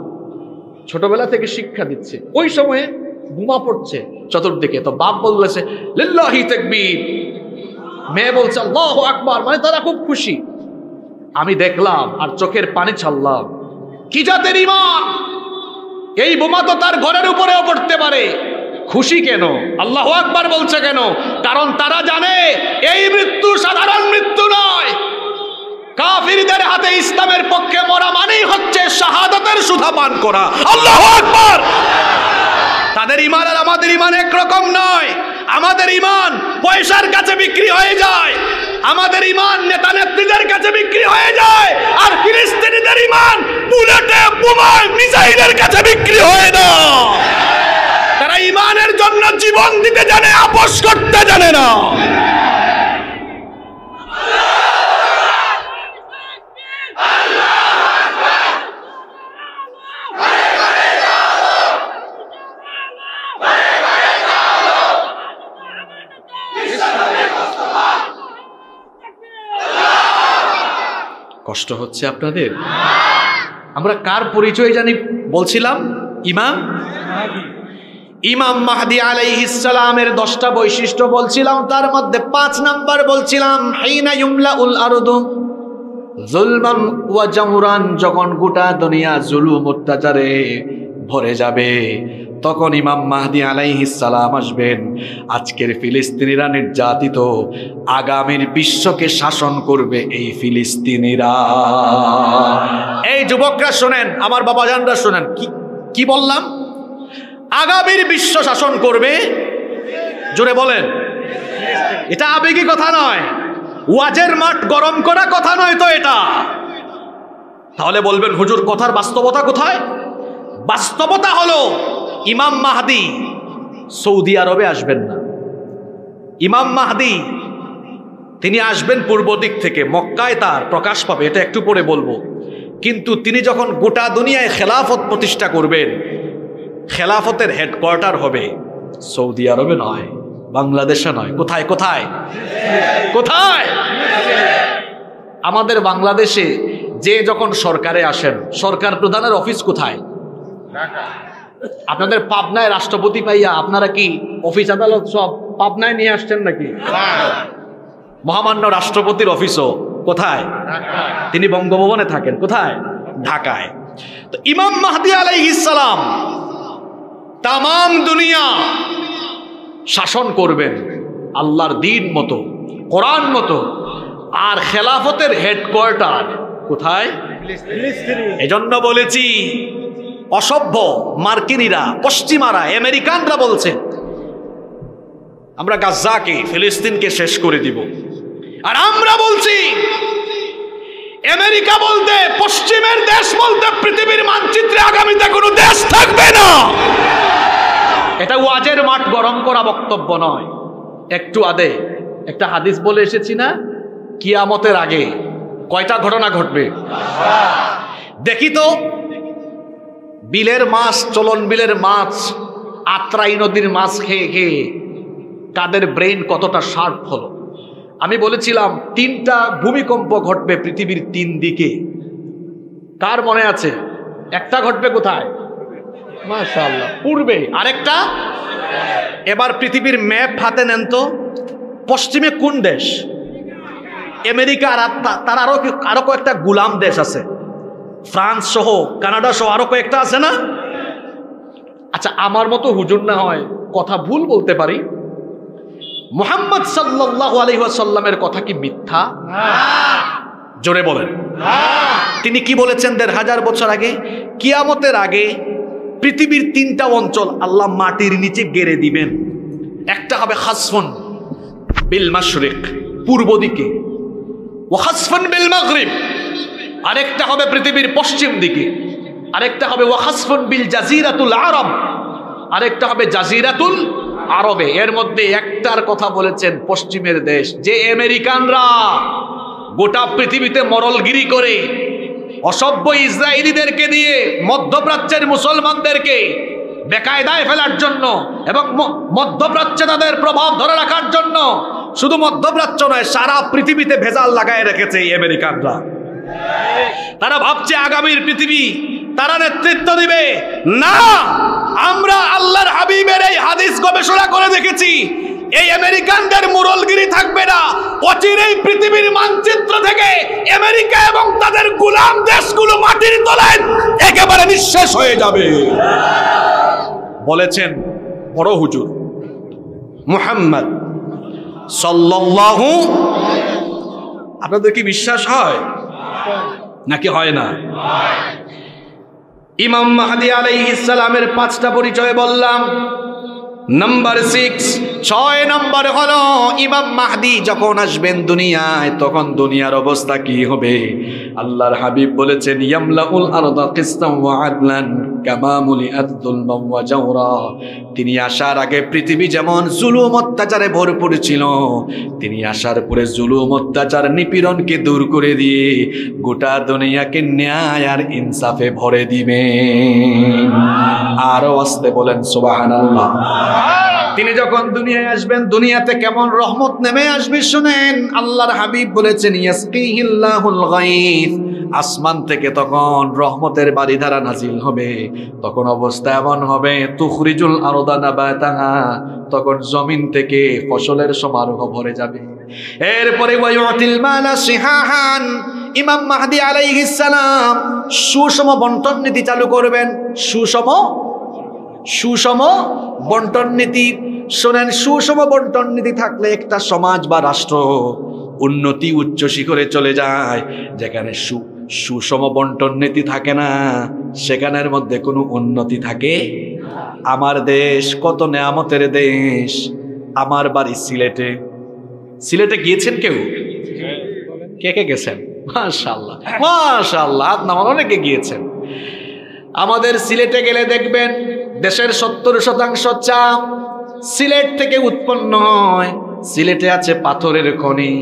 ছোটবেলা থেকে শিক্ষা দিচ্ছে। ওই সময়ে বোমা পড়ছে চতুর্দিকে, তো বাপ বলছে লিল্লাহি তাকবীর, মেয়ে বলছে আল্লাহু আকবার, মানে তারা খুব খুশি। আমি দেখলাম আর চোখের পানি ছাড়লাম, কি জাতের ঈমান! এই বোমা তো তার ঘরের উপরেও পড়তে পারে, খুশি কেন? আল্লাহু আকবার বলছে কেন? কারণ তারা জানে এই মৃত্যু সাধারণ মৃত্যু নয়। কাফিরদের হাতে ইসলামের পক্ষে মরা মানেই হচ্ছে শাহাদাতের সুধা পান করা। আল্লাহু আকবার। তাদের ঈমান আর আমাদের ঈমান একরকম নয়। আমাদের ঈমান পয়সার কাছে বিক্রি হয়ে যায়, আমাদের ঈমান নেতা নেত্রীদের কাছে বিক্রি হয়ে যায়, আর ফিলিস্তিনিদের ঈমান বুলেটে, বোমায়, মিসাইলের কাছে বিক্রি হয় না। তারা ঈমানের জন্য জীবন দিতে জানে, আপোষ করতে জানে না। কষ্ট হচ্ছে আপনাদের? আমরা কার পরিচয় জানি বলছিলাম? ইমাম মাহদি আলাইহিস সালামের 10টা বৈশিষ্ট্য বলছিলাম, তার মধ্যে 5 নাম্বার বলছিলাম হাইনা ইউমলাউল আরদু যুলমান ওয়া জামরান, যখন গোটা দুনিয়া জুলুম অত্যাচারে ভরে যাবে, তখন ইমাম মাহদী আলাইহিস সালাম আসবেন। আজকের ফিলিস্তিনিরা নির্যাতিত, আগামীর বিশ্বকে শাসন করবে এই ফিলিস্তিনিরা। এই যুবকরা শোনেন, আমার বাবাজানরা শোনেন, কি বললাম? আগামীর বিশ্ব শাসন করবে, জোরে বলেন। এটা আবেগী কথা নয়, ওয়াজের মাঠ গরম করা কথা নয় তো এটা। তাহলে বলবেন হুজুর কথার বাস্তবতা কোথায়? বাস্তবতা হলো ইমাম মাহদী সৌদি আরবে আসবেন না। ইমাম মাহদী তিনি আসবেন পূর্ব দিক থেকে, মক্কায় তার প্রকাশ পাবে, এটা একটু পরে বলবো। কিন্তু তিনি যখন গোটা দুনিয়ায় খেলাফত প্রতিষ্ঠা করবেন, খেলাফতের হেডকোয়ার্টার হবে সৌদি আরবে নয়, বাংলাদেশে নয়। কোথায় কোথায় কোথায়? আমাদের বাংলাদেশে যে যখন সরকারে আসেন, সরকার প্রধানের অফিস কোথায়? আপনাদের পাবনায় রাষ্ট্রপতি পাইয়া আপনারা কি অফিস আদালত সব পাবনায় নিয়ে আসছেন নাকি? মহামান্য রাষ্ট্রপতির অফিসও কোথায়? তিনি বঙ্গভবনে থাকেন। কোথায়? ঢাকায়। তো ইমাম মাহদী আলাইহিস সালাম তামাম দুনিয়া শাসন করবেন আল্লাহর দ্বীন মতো, কোরআন মতো। আর খেলাফতের হেডকোয়ার্টার কোথায়? এজন্য বলেছি অসভ্য মার্কিনীরা, পশ্চিমারা, আমেরিকানরা বলছে আমরা গাজ্জাকে, ফিলিস্তিনকে শেষ করে দিব। আর আমরা বলছি আমেরিকা বলতে, পশ্চিমের দেশ বলতে পৃথিবীর মানচিত্রে আগামীতে কোনো দেশ থাকবে না। এটা ওয়াজের মাঠ গরম করা বক্তব্য নয়। একটু আগে একটা হাদিস বলে এসেছি না, কিয়ামতের আগে কয়টা ঘটনা ঘটবে? দেখি তো, বিলের মাছ, চলন বিলের মাছ, আত্রাই নদীর মাছ খেয়ে খেয়ে কাদের ব্রেইন কতটা শার্প হলো। আমি বলেছিলাম 3টা ভূমিকম্প ঘটবে পৃথিবীর 3 দিকে। কার মনে আছে? একটা ঘটবে কোথায়? মাশাআল্লাহ, পূর্বে। আরেকটা, এবার পৃথিবীর ম্যাপ হাতে নেন তো, পশ্চিমে কোন দেশ? আমেরিকা। আর তার আরো কয়েকটা গুলাম দেশ আছে, ফ্রান্স সহ, কানাডা সহ আরো কয়েকটা আছে না? আচ্ছা, আমার মতো হুজুর না হয় কথা ভুল বলতে পারি, মুহাম্মদ সাল্লাল্লাহু আলাইহি ওয়াসাল্লামের কথা কি মিথ্যা? জোরে বলেন। তিনি কি বলেছেন 1500 বছর আগে? কিয়ামতের আগে পৃথিবীর 3টা অঞ্চল আল্লাহ মাটির নিচে গেড়ে দিবেন। একটা হবে খাসফুন বিল মাশরিক, পূর্ব দিকে, ওয়া খাসফুন বিল মাগরিব। আরেকটা হবে পৃথিবীর পশ্চিম দিকে। আরেকটা হবে ওয়া খাসফুন বিল জাজিরাতুল আরব। আরেকটা হবে জাজিরাতুল আরবে। এর মধ্যে একটার কথা বলেছেন পশ্চিমের দেশ, যে আমেরিকানরা গোটা পৃথিবীতে মরলগিরি করে অসভ্য ইসরায়েলিদেরকে দিয়ে মধ্যপ্রাচ্যের মুসলমানদেরকে বেকায়দায় ফেলার জন্য এবং মধ্যপ্রাচ্যে তাদের প্রভাব ধরে রাখার জন্য, শুধু মধ্যপ্রাচ্য নয়, সারা পৃথিবীতে ভেজাল লাগায় রেখেছে এই আমেরিকানরা। তারা ভাবছে আগামীর পৃথিবী তারা নেতৃত্ব দিবে। না, আমরা আল্লাহর হাবিবের এই হাদিস গবেষণা করে দেখেছি, এই আমেরিকানদের মুরলগিরি থাকবে না। অচিরেই পৃথিবীর মানচিত্র থেকে আমেরিকা এবং তাদের গোলাম দেশগুলো মাটির তলায় একেবারে নিঃশেষ হয়ে যাবে বলেছেন বড় হুজুর মুহাম্মদ সাল্লাল্লাহু। আপনাদের কি বিশ্বাস হয় নাকি হয় না? ইমাম মাহদী আলাইহিস সালামের 5টা পরিচয় বললাম। নাম্বার 6 নম্বর হলো ইমাম মাহদী যখন আসবেন দুনিয়ায়, তখন দুনিয়ার অবস্থা কি হবে? আল্লাহর হাবিব বলেছেন ইয়ামলাউল আরদা কিসতান ওয়া আদলান কামা মুলিআত যুলমান ওয়া জাওরা। তিনি আসার আগে পৃথিবী যেমন জুলুম অত্যাচারে ভরপুর ছিল, তিনি আসার পরে জুলুম অত্যাচার নিপীড়নকে দূর করে দিয়ে গোটা দুনিয়াকে ন্যায় আর ইনসাফে ভরে দিবেন। আরো আস্তে বলেন সুবহানাল্লাহ। তিনি যখন দুনিয়ায় আসবেন, দুনিয়াতে কেমন রহমত নেমে আসবে শুনেন। আল্লাহর হাবিব বলেছেন ইয়াসকিহিল্লাহুল গায়থ, আসমান থেকে তখন রহমতের বারিধারা নাজিল হবে। তখন অবস্থা এমন হবে তুখরিজুল আরদা নাবাতাহা, তখন জমিন থেকে ফসলের সমারোহ ভরে যাবে। এরপরে ওয়ায়ুতিল মালা সিহাহান, ইমাম মাহদী আলাইহিস সালাম সুষম বন্টন নীতি চালু করবেন। সুষম সুষম বন্টন নীতি। শোনেন, সুষম বন্টন নীতি থাকলে একটা সমাজ বা রাষ্ট্র উন্নতি উচ্চ শিখরে চলে যায়। যেখানে সুষম বন্টন নীতি থাকে না, সেখানের মধ্যে কোনো উন্নতি থাকে। আমার দেশ কত নেয়ামতের দেশ। আমার বাড়ি সিলেটে। সিলেটে গিয়েছেন কেউ? কে কে গেছেন? মাশাআল্লাহ মাশাআল্লাহ, হাত নামান, অনেকে গিয়েছেন। আমাদের সিলেটে গেলে দেখবেন দেশের 70% চা সিলেট থেকে উৎপন্ন হয়। সিলেটে আছে পাথরের খনি,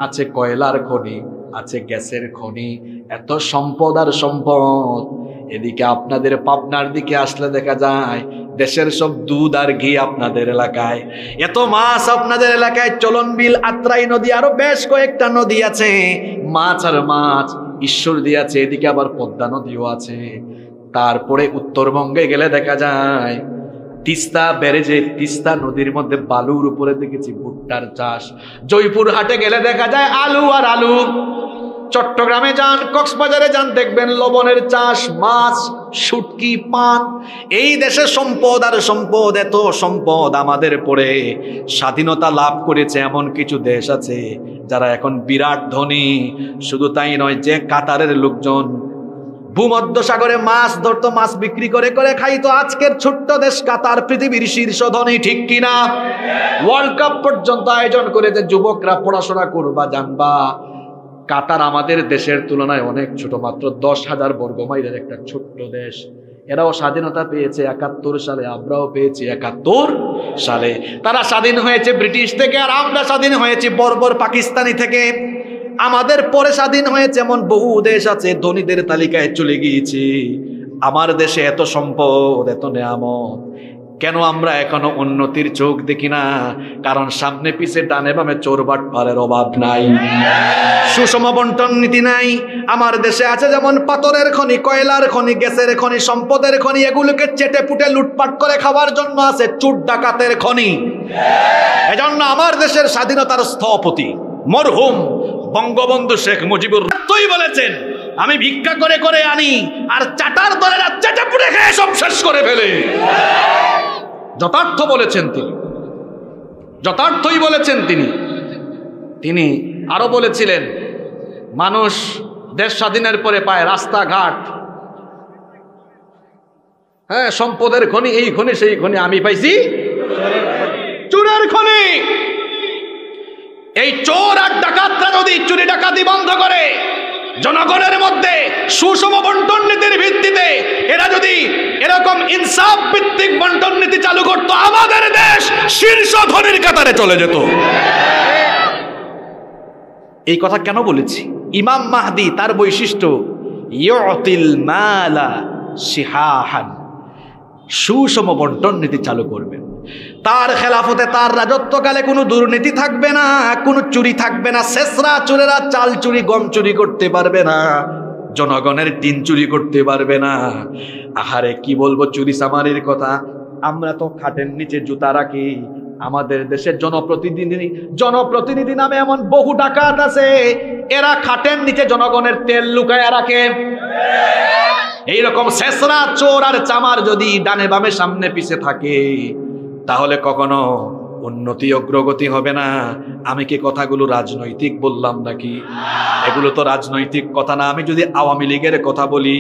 আছে কয়লার খনি, আছে গ্যাসের খনি, এত সম্পদ আর সম্পদ। এদিকে আপনাদের পাবনার দিকে আসলে দেখা যায় দেশের সব দুধ আর ঘি আপনাদের এলাকায়, এত মাছ আপনাদের এলাকায়। চলনবিল, আত্রাই নদী, আরো বেশ কয়েকটা নদী আছে, মাছ আর মাছ ঈশ্বরদী আছে, এদিকে আবার পদ্মা নদীও আছে। তারপরে উত্তরবঙ্গে গেলে দেখা যায় তিস্তা ব্যারেজে, তিস্তা নদীর মধ্যে বালুর উপরে দেখেছি ভুট্টার চাষ। জয়পুর হাটে গেলে দেখা যায় আলু আর আলু। চট্টগ্রামে যান, কক্সবাজারে যান, দেখবেন লবণের চাষ, মাছ, শুটকি, পান। এই দেশে সম্পদ আর সম্পদ, এত সম্পদ। আমাদের পরে স্বাধীনতা লাভ করেছে এমন কিছু দেশ আছে যারা এখন বিরাট ধনী। শুধু তাই নয়, যে কাতারের লোকজন ভূমধ্য সাগরে মাছ ধরতো, মাছ বিক্রি করে করে খাইতো, আজকের ছোট্ট দেশ কাতার পৃথিবীর শীর্ষ ধনী, ঠিক কিনা? ওয়ার্ল্ড কাপ পর্যন্ত আয়োজন করে যে যুবকরা পড়াশোনা করবা, জানবা কাতার আমাদের দেশের তুলনায় অনেক ছোট, মাত্র 10,000 বর্গ মাইলের একটা ছোট্ট দেশ। এরাও স্বাধীনতা পেয়েছে 71 সালে, আমরাও পেয়েছি 71 সালে। তারা স্বাধীন হয়েছে ব্রিটিশ থেকে, আর আমরা স্বাধীন হয়েছি বর্বর পাকিস্তানি থেকে। আমাদের পরে স্বাধীন হয়েছে এমন বহু দেশ আছে, ধনীদের তালিকায় চলে গিয়েছি। আমার দেশে এত সম্পদ, এত নেয়ামত, কেন আমরা এখনো উন্নতির চোখ দেখি না? কারণ সামনে পিছে ডানে বামে চোর বাটপারের অভাব নাই, সুষম বন্টন নীতি নাই। আমার দেশে আছে যেমন পাথরের খনি, কয়লার খনি, গ্যাসের খনি, সম্পদের খনি, এগুলোকে চেটে পুটে লুটপাট করে খাওয়ার জন্য আছে চুর ডাকাতের খনি। এজন্য আমার দেশের স্বাধীনতার স্থপতি মরহুম বঙ্গবন্ধু শেখ মুজিবুর রহমান বলেছেন, আমি ভিক্ষা করে করে আনি আর চাটার দলেরা চেটে পুটে খেয়ে সব শেষ করে ফেলে। যথার্থ বলেছেন তিনি, যথার্থই বলেছেন তিনি। তিনি আরো বলেছিলেন, মানুষ দেশ স্বাধীনের পরে পায় রাস্তাঘাট, হ্যাঁ, সম্পদের খনি, এই খনি সেই খনি, আমি পাইছি চোরের খনি। এই চোর আর ডাকাতরা যদি চুরি ডাকাতি বন্ধ করে, জনগণের মধ্যে সুষম বন্টন নীতির ভিত্তিতে এরা যদি এরকম ইনসাফ ভিত্তিক বন্টন নীতি চালু করতো, আমাদের দেশ শীর্ষ ধনীর কাতারে চলে যেত। এই কথা কেন বলেছি? ইমাম মাহদি তার বৈশিষ্ট্য ইউতিল মালা শিহাহান, সুষম বন্টন নীতি চালু করবেন। তার খেলাফতে, তার রাজত্বকালে কোনো দুর্নীতি থাকবে না, কোনো চুরি থাকবে না। শেষরা চোরেরা চাল চুরি, গম চুরি করতে পারবে না, জনগণের টিন চুরি করতে পারবে না। আহারে কি বলবো চুরি চামারির কথা, আমরা তো খাটের নিচে জুতা রাখি। আমাদের দেশের জনপ্রতিনিধি নামে এমন বহু ডাকাত আছে, এরা খাটের নিচে জনগণের তেল লুকায় রাখে। এইরকম শেষরা চোর আর চামার যদি ডানে বামে সামনে পিছে থাকে, তাহলে কখনো উন্নতি অগ্রগতি হবে না। আমি কি কথাগুলো রাজনৈতিক বললাম নাকি? এগুলো তো রাজনৈতিক কথা না। আমি যদি আওয়ামী লীগের কথা বলি,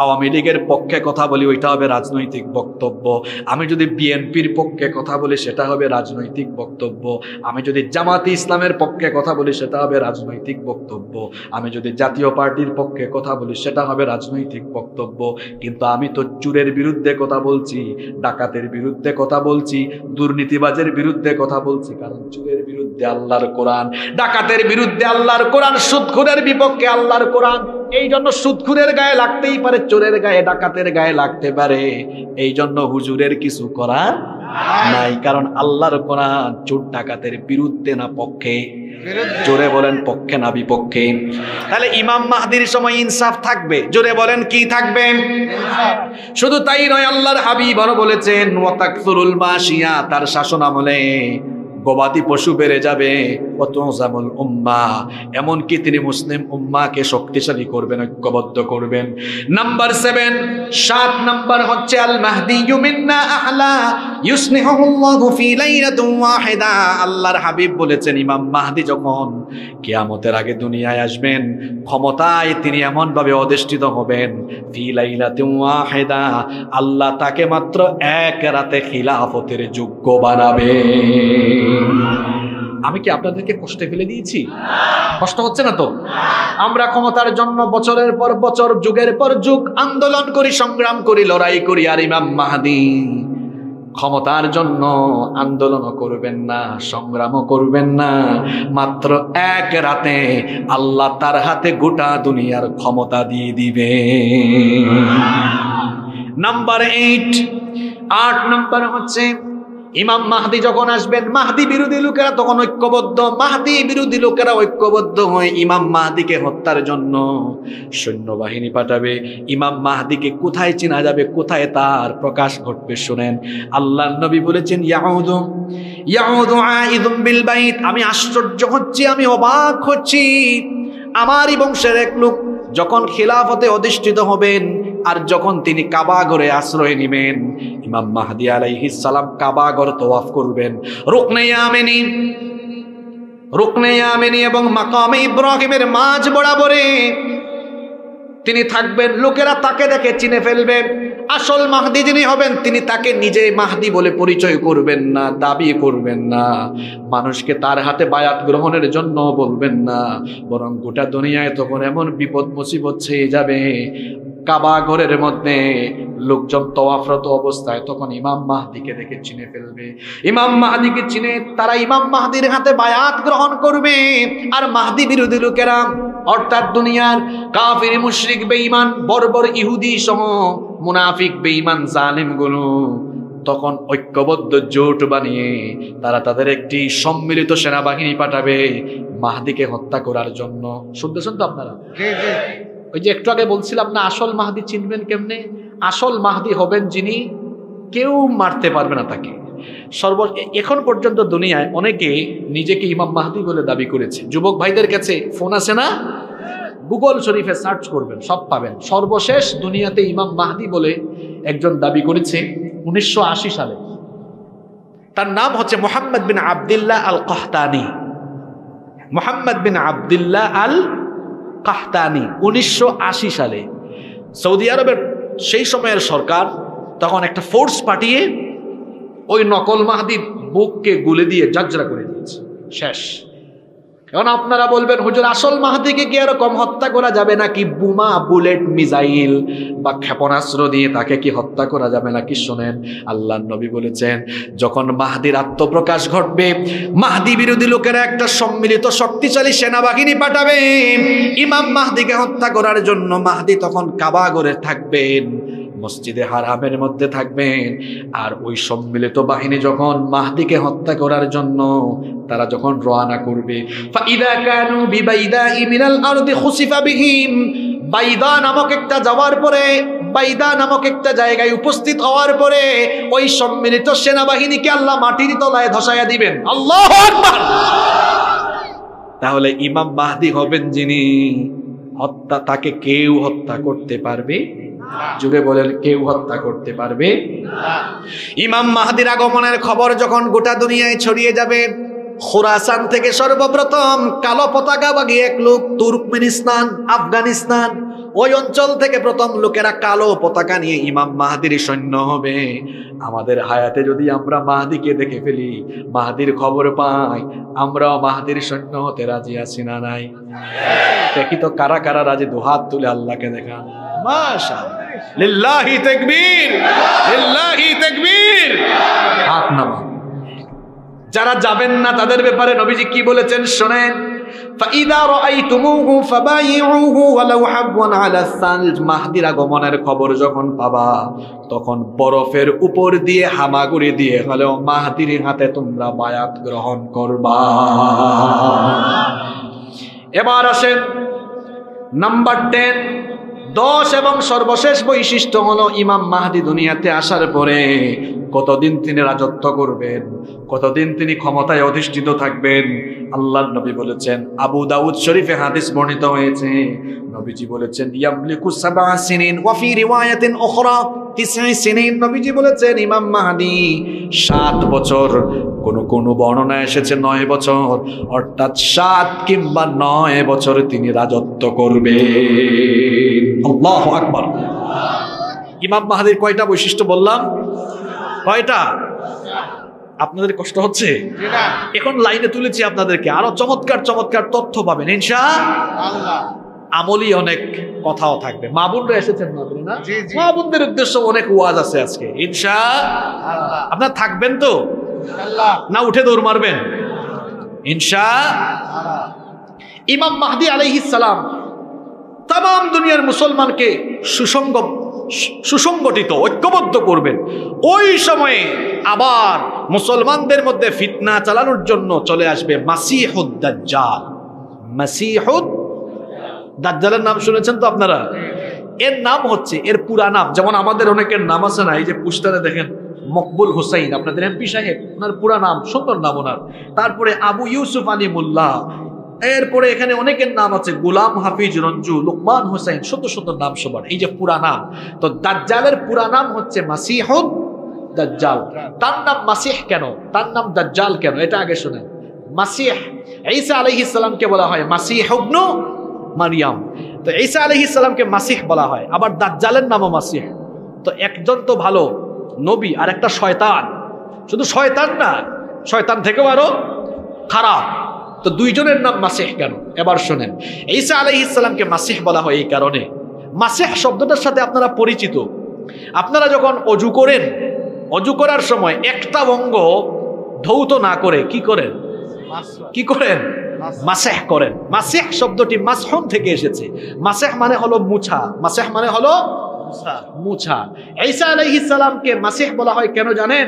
আওয়ামী লীগের পক্ষে কথা বলি, ওইটা হবে রাজনৈতিক বক্তব্য। আমি যদি বিএনপির পক্ষে কথা বলি, সেটা হবে রাজনৈতিক বক্তব্য। আমি যদি জামাতে ইসলামের পক্ষে কথা বলি, সেটা হবে রাজনৈতিক বক্তব্য। আমি যদি জাতীয় পার্টির পক্ষে কথা বলি, সেটা হবে রাজনৈতিক বক্তব্য। কিন্তু আমি তো চুরের বিরুদ্ধে কথা বলছি, ডাকাতের বিরুদ্ধে কথা বলছি, দুর্নীতিবাজের বিরুদ্ধে কথা বলছি। কারণ চুরের বিরুদ্ধে আল্লাহর কোরআন, ডাকাতের বিরুদ্ধে আল্লাহর কোরআন, সুদখোরের বিপক্ষে আল্লাহর কোরআন। এই জন্য সুদখোরের গায়ে লাগতেই পারে, চোরের গায়ে, ডাকাতের গায়ে লাগতে পারে। এই জন্য হুজুরের কিছু করার নাই, কারণ আল্লাহর কোরআন চোর ডাকাতের বিরুদ্ধে না পক্ষে। জোরে বলেন পক্ষে না বিপক্ষে? তাহলে ইমাম মাহদির সময় ইনসাফ থাকবে। জোরে বলেন কি থাকবে? শুধু তাই নয়, আল্লাহর হাবিব আরো বলেছেন ওয়া তাকসুরুল মাশিয়া, তার শাসন আমলে গবাদি পশু বেড়ে যাবে। ওয়া তুযামুল উম্মাহ, এমনকি তিনি মুসলিম উম্মাহকে শক্তিশালী করবেন, ঐক্যবদ্ধ করবেন। নাম্বার 7, 7 নাম্বার হচ্ছে আল মাহদিয়্যু মিন্না আহলা ইউসলিহুল্লাহু ফি লাইলাতিন ওয়াহিদা। আল্লাহর হাবিব বলেছেন ইমাম মাহদি যখন কিয়ামতের আগে দুনিয়ায় আসবেন, ক্ষমতায় তিনি এমন ভাবে অধিষ্ঠিত হবেন, ফি লাইলাতিন ওয়াহিদা, আল্লাহ তাকে মাত্র এক রাতে খিলাফতের যোগ্য বানাবে। আমি কি আপনাদেরকে কষ্টে ফেলে দিয়েছি? কষ্ট হচ্ছে না তো? আমরা ক্ষমতার জন্য বছরের পর বছর, যুগের পর যুগ আন্দোলন করি, সংগ্রাম করি, লড়াই করি, আর ইমাম মাহদি ক্ষমতার জন্য আন্দোলনও করবেন না, সংগ্রামও করবেন না, মাত্র এক রাতে আল্লাহ তার হাতে গোটা দুনিয়ার ক্ষমতা দিয়ে দিবে। নাম্বার 8 নাম্বার হচ্ছে ইমাম মাহদি যখন আসবেন, মাহদি বিরোধী লোকেরা তখন ঐক্যবদ্ধ, মাহদি বিরোধী লোকেরা ঐক্যবদ্ধ হয়ে ইমাম মাহদিকে হত্যার জন্য সৈন্যবাহিনী পাঠাবে। ইমাম মাহদিকে কোথায় চেনা যাবে, কোথায় তার প্রকাশ ঘটবে? শুনেন, আল্লাহর নবী বলেছেন ইয়াউদু আইদুম বিল বাইত। আমি আশ্চর্য হচ্ছি, আমি অবাক হচ্ছি, আমারই বংশের এক লোক যখন খিলাফতে অধিষ্ঠিত হবেন, আর যখন তিনি কাবা ঘরে আশ্রয় নেবেন, ইমাম মাহদি আলাইহিস সালাম কাবা ঘর তওয়াফ করবেন, রুকনে ইয়ামিনী এবং মাকামে ইব্রাহিমের মাঝ বরাবরে তিনি থাকবেন। লোকেরা তাকে দেখে চিনে ফেলবে। আসল মাহদি যিনি হবেন, তিনি তাকে নিজে মাহদি বলে পরিচয় করবেন না, দাবি করবেন না, মানুষকে তার হাতে বায়াত গ্রহণের জন্য বলবেন না, বরং গোটা দুনিয়ায় তখন এমন বিপদ মুসিবত ছেয়ে যাবে, কাবা ঘরের মধ্যে লোকজন তওয়াফরত অবস্থায় তখন ইমাম মাহদিকে দেখে চিনে ফেলবে। ইমাম মাহদিকে চিনে তারা ইমাম মাহদির হাতে বায়াত গ্রহণ করবে। আর মাহদি বিরোধী লোকেরা, অর্থাৎ দুনিয়ার কাফির, মুশরিক, বেঈমান, বর্বর ইহুদি সহ মুনাফিক, বেঈমান, জালিম গুলো তখন ঐক্যবদ্ধ জোট বানিয়ে তারা তাদের একটি সম্মিলিত সেনাবাহিনী পাঠাবে মাহদিকে হত্যা করার জন্য। শুনতেছেন তো আপনারা? ওই যে একটু আগে বলছিলাম না, আসল মাহদি চিনবেন কেমনে? আসল মাহদি হবেন যিনি কেউ মারতে পারবে না তাকে। এখন পর্যন্ত দুনিয়ায় অনেকে নিজেকে ইমাম মাহদি বলে দাবি করেছে। যুবক ভাইদের কাছে ফোন আছে না? গুগল শরীফে সার্চ করবেন, সব পাবেন। সর্বশেষ দুনিয়াতে ইমাম মাহদি বলে একজন দাবি করেছে 1980 সালে। তার নাম হচ্ছে মুহাম্মদ বিন আবদুল্লাহ আল কাহতানি। মুহাম্মদ বিন আবদুল্লাহ আল কাহতানি 1980 সালে সৌদি আরবের সেই সময়ের সরকার তখন একটা ফোর্স পাঠিয়ে ওই নকল মাহদির বুককে গুলে দিয়ে জাজরা করে দিয়েছে, শেষ। এখন আপনারা বলবেন, হুজুর আসল মাহদিকে কি এরকম হত্যা করা যাবে নাকি? বোমা, বুলেট, মিসাইল বা ক্ষেপণাস্ত্র দিয়ে তাকে কি হত্যা করা যাবে নাকি? শোনেন, আল্লাহর নবী বলেছেন, যখন মাহদির আত্মপ্রকাশ ঘটবে, মাহদি বিরোধী লোকেরা একটা সম্মিলিত শক্তিশালী সেনাবাহিনী পাঠাবে ইমাম মাহদিকে হত্যা করার জন্য। মাহদি তখন কাবা ঘরে থাকবেন, মসজিদে হারামের মধ্যে থাকবেন। আর ওই সম্মিলিত বাহিনী যখন মাহদিকে হত্যা করার জন্য তারা যখন রওনা করবে, ফাইদা কানু বিবাইদাই মিনাল আরদি খুসিফা বিহিম, বাইদা নামক একটা যাওয়ার পরে, বাইদা নামক একটা জায়গায় উপস্থিত হওয়ার পরে ওই সম্মিলিত সেনাবাহিনীকে আল্লাহ মাটির তলায় ধসাইয়া দিবেন। আল্লাহু আকবার। তাহলে ইমাম মাহদি হবেন যিনি তাকে কেউ হত্যা করতে পারবে? জুড়ে বলেন, কেউ হত্যা করতে পারবে না। ইমাম মাহদির আগমনের খবর যখন গোটা দুনিয়ায় ছড়িয়ে যাবে, খুরাসান থেকে সর্বপ্রথম কালো পতাকাবাহী এক লোক, তুর্কমেনিস্তান, আফগানিস্তান, ওই অঞ্চল থেকে প্রথম লোকেরা কালো পতাকা নিয়ে ইমাম মাহদির সৈন্য হবে। আমাদের হায়াতে যদি আমরা মাহদিকে দেখে ফেলি, মাহদির খবর পাই, আমরাও মাহদির সৈন্য হতে রাজি আছি না নাই? দেখি তো কারা কারা রাজি, দুহাত তুলে আল্লাহকে দেখান। মাশাআল্লাহ, লিল্লাহি তাকবীর, লিল্লাহি তাকবীর। হাত নামান। যারা যাবেন না তাদের ব্যাপারে নবীজি কি বলেছেন শোনেন, ফাইদা রাআইতুমুহু ফাবাইউহু ওয়ালাউ হাবওয়ান আলা সালজ। মাহদির আগমনের খবর যখন পাবা, তখন বরফের উপর দিয়ে হামাগুড়ি দিয়ে হলেও মাহদির হাতে তোমরা বায়াত গ্রহণ করবা। এবার আসেন নাম্বার 10, 10 এবং সর্বশেষ বৈশিষ্ট্য হলো ইমাম মাহদী দুনিয়াতে আসার পরে কতদিন তিনি রাজত্ব করবেন, কতদিন তিনি ক্ষমতায় অধিষ্ঠিত থাকবেন। আল্লাহর নবী বলেছেন, আবু দাউদ শরীফে হাদিস বর্ণিত হয়েছে, নবীজি বলেছেন ইয়ামলিকু 7 সিনিন ওয়া ফি রিওয়ায়াতিন উখরা 9 সিনিন। নবীজি বলেছেন ইমাম মাহদী 7 বছর, কোন বর্ণনায় এসেছে 9 বছর, অর্থাৎ 7 কিংবা 9 বছর তিনি রাজত্ব করবেন। আল্লাহু আকবার। ইমাম মাহদীর কয়টা বৈশিষ্ট্য বললাম? কয়টা? আপনাদের কষ্ট হচ্ছে? এখন লাইনে তুলেছি আপনাদেরকে, আরো চমৎকার চমৎকার তথ্য পাবেন ইনশাআল্লাহ। আমলি অনেক কথাও থাকবে। মা বোনরা এসেছেন না? মা বোনদের উদ্দেশ্য অনেক ওয়াজ আছে আজকে ইনশাআল্লাহ। আপনারা থাকবেন তো না উঠে দৌড় মারবেন? ইনশাআল্লাহ। ইমাম মাহদী আলাইহিস সালাম তাম দুনিয়ার মুসলমানকে সুসংগঠিত ঐক্যবদ্ধ করবেন। ওই সময়ে আবার মুসলমানদের মধ্যে ফিতনা চালানোর জন্য চলে আসবে মাসিহুদ দাজ্জাল। মাসিহুদ দাজ্জালের নাম শুনেছেন তো আপনারা? এর নাম হচ্ছে, এর পুরা নাম, যেমন আমাদের অনেকের নাম আছে না, এই যে পুস্টারে দেখেন মকবুল হোসাইন, আপনাদের এমপি সাহেব, ওনার পুরা নাম, সুন্দর নাম ওনার। তারপরে আবু ইউসুফ আলী মোল্লা, এরপরে এখানে অনেকের নাম আছে, গোলাম হাফিজ রঞ্জু, লোকমান হোসেন, সুন্দর সুন্দর নাম সবার, এই যে পুরা নাম। তো দাজ্জালের পুরা নাম হচ্ছে মাসিহুদ দাজ্জাল। তার নাম মাসিহ কেন, তার নাম দাজ্জাল কেন, এটা আগে শুনেন। মাসিহ, ঈসা আলাইহিস সালামকে বলা হয় মাসিহ ইবনু মারইয়াম। তো ঈসা আলাইহিস সালামকে মাসিহ বলা হয়, আবার দাজ্জালের নামও মাসিহ। তো একজন তো ভালো নবী আর একটা শয়তান, শুধু শয়তান না, শয়তান থেকেও আরো খারাপ। তো দুইজনের নাম মাসিহ কেন এবার শুনেন। ঈসা আলাইহিস সালামকে মাসিহ বলা হয় এই কারণে, মাসিহ শব্দটার সাথে আপনারা পরিচিত। আপনারা যখন অজু করেন, অজু করার সময় একটা অঙ্গ ধৌত না করে কি করেন? কি করেন? মাসিহ করেন। মাসিহ শব্দটি মাসহুন থেকে এসেছে। মাসিহ মানে হলো মুছা, মাসিহ মানে হলো মুছা। ঈসা আলাইহিস সালামকে মাসিহ বলা হয় কেন জানেন?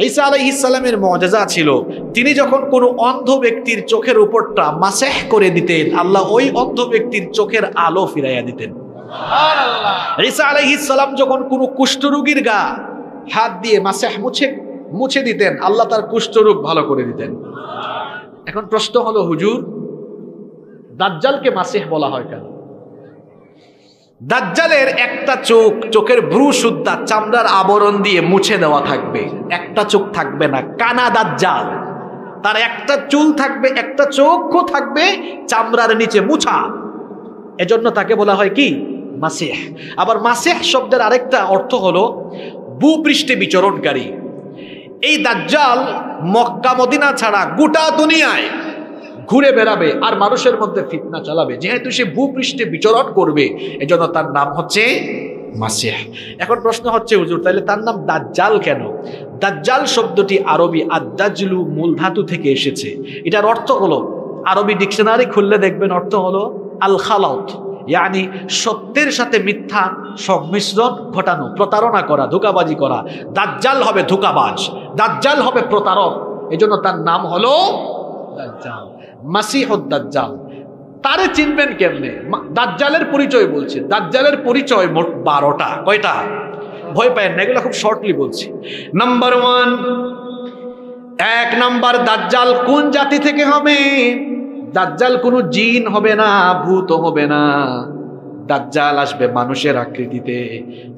ঈসা আলাইহিস সালামের মুআজিজা ছিল, তিনি যখন কোনো অন্ধ ব্যক্তির চোখের উপরটা মাসিহ করে দিতেন, আল্লাহ ওই অন্ধ ব্যক্তির চোখের আলো ফিরাইয়া দিতেন। সুবহানাল্লাহ। ঈসা আলাইহিস সালাম যখন কোনো কুষ্ঠরোগীর গা হাত দিয়ে মাসিহ মুছে দিতেন, আল্লাহ তার কুষ্ঠরোগ ভালো করে দিতেন। এখন প্রশ্ন হলো, হুজুর দাজ্জালকে মাসিহ বলা হয় কেন? দাজ্জালের একটা চোখ, চোখের ভ্রু সুদ্ধা চামড়ার আবরণ দিয়ে মুছে দেওয়া থাকবে, একটা চোখ থাকবে না, কানা দাজ্জাল। তার একটা চুল থাকবে, একটা চোখও থাকবে চামড়ার নিচে মুছা, এজন্য তাকে বলা হয় কি? মাসিহ। আবার মাসিহ শব্দের আরেকটা অর্থ হলো ভূপৃষ্ঠে বিচরণকারী। এই দাজ্জাল মক্কা মদিনা ছাড়া গোটা দুনিয়ায় ঘুরে বেড়াবে আর মানুষের মধ্যে ফিতনা চালাবে, যেহেতু সে ভূপৃষ্ঠে বিচরণ করবে, এজন্য তার নাম হচ্ছে মাসিহ। এখন প্রশ্ন হচ্ছে, হুজুর তাহলে তার নাম দাজ্জাল কেন? দাজ্জাল শব্দটি আরবি আদ-দাজলু মূল ধাতু থেকে এসেছে। এটার অর্থ হলো, আরবি ডিকশনারি খুললে দেখবেন অর্থ হলো আল খালাত, ইয়ানি সত্যের সাথে মিথ্যা সংমিশ্রণ ঘটানো, প্রতারণা করা, ধোঁকাবাজি করা। দাজ্জাল হবে ধোঁকাবাজ, দাজ্জাল হবে প্রতারক, এজন্য তার নাম হলো দাজ্জাল, মাসিহুদ দাজ্জাল। তারে চিনবেন কেমনে? দাজ্জালের পরিচয় বলছে, দাজ্জালের পরিচয় মোট 12টা। কয়টা? ভয় পায় না, এগুলো খুব শর্টলি বলছি। নাম্বার 1, 1 নাম্বার, দাজ্জাল কোন জাতি থেকে হবে? দাজ্জাল কোনো জিন হবে না, ভূত হবে না, দাজ্জাল আসবে মানুষের আকৃতিতে।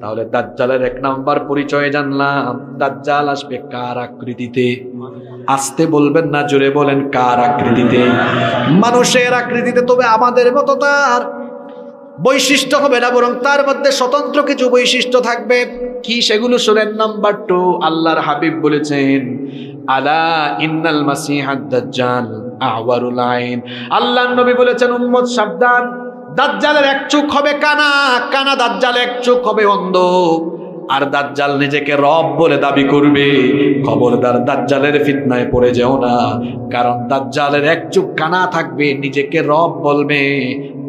তাহলে দাজ্জালের 1 নাম্বার পরিচয় জানলাম, দাজ্জাল আসবে কার আকৃতিতে? আসতে বলবেন না, জোরে বলেন, কার আকৃতিতে? মানুষের আকৃতিতে। তবে আমাদের মতো তার বৈশিষ্ট্য হবে না, বরং তার মধ্যে স্বতন্ত্র কিছু বৈশিষ্ট্য থাকবে। কি সেগুলো শুনেন। নাম্বার 2, আল্লাহর হাবিব বলেছেন, আলা ইন্নাল মাসিহাদ দাজ্জাল আওয়ারুল আইন। আল্লাহর নবী বলেছেন, উম্মত সাবধান, দাজ্জালের 1 চোখ হবে কানা, কানা দাজ্জাল 1 চোখ হবে অন্ধ। আর দাজ্জাল নিজেকে রব বলে দাবি করবে, খবরদার দাজ্জালের ফিতনায় পড়ে যেও না, কারণ দাজ্জালের 1 চোখ কানা থাকবে, নিজেকে রব বলবে,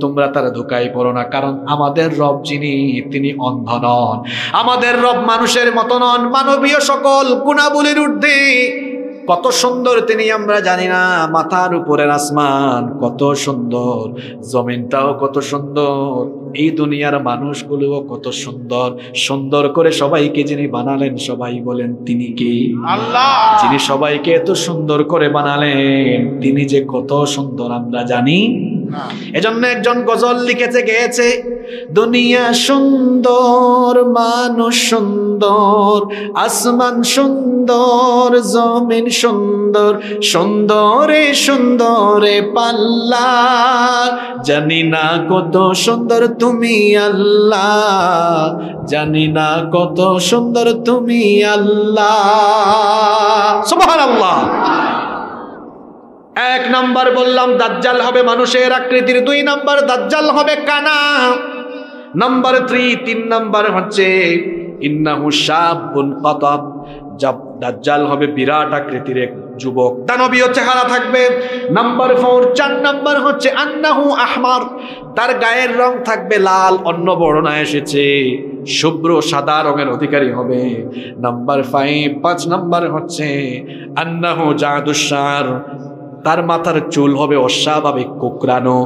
তোমরা তার ধোঁকায় পড়ো না, কারণ আমাদের রব যিনি, তিনি অন্ধ নন। আমাদের রব মানুষের মতো নন, মানবীয় সকল গুণাবলীর ঊর্ধ্বে, কত সুন্দর তিনি আমরা জানি না। মাথার উপরের আসমান কত সুন্দর, জমিনটাও কত সুন্দর, এই দুনিয়ার মানুষগুলোও কত সুন্দর। সুন্দর করে সবাইকে যিনি বানালেন, সবাই বলেন তিনি কি? আল্লাহ। যিনি সবাইকে এত সুন্দর করে বানালেন, তিনি যে কত সুন্দর আমরা জানি। এজন্য একজন গজল লিখেছে, গেয়েছে, দুনিয়া সুন্দর, মানুষ সুন্দর, আসমান সুন্দর, জমিন সুন্দর, সুন্দরে সুন্দরে পাল্লা, জানি না কত সুন্দর তুমি আল্লাহ, জানি না কত সুন্দর তুমি আল্লাহ। সুবহানাল্লাহ। এক নাম্বার বললাম দাজ্জাল হবে মানুষের আকৃতির, 2 নাম্বার দাজ্জাল হবে কানা, নাম্বার 3, 3 নাম্বার হচ্ছে ইন্নাহু শাবুন কাতাব, দাজ্জাল হবে বিরাট আকৃতির এক যুবক, দানবীয় চেহারা থাকবে। নাম্বার 4, 4 নাম্বার হচ্ছে আন্নাহু আহমার, তার গায়ের রং থাকবে লাল, অন্য বর্ণনা এসেছে শুভ্র সাদা রঙের অধিকারী হবে। নাম্বার 5, 5 নাম্বার হচ্ছে আন্নাহু জাদুসার, তার মাথার চুল হবে অস্বাভাবিক কোকড়ানো,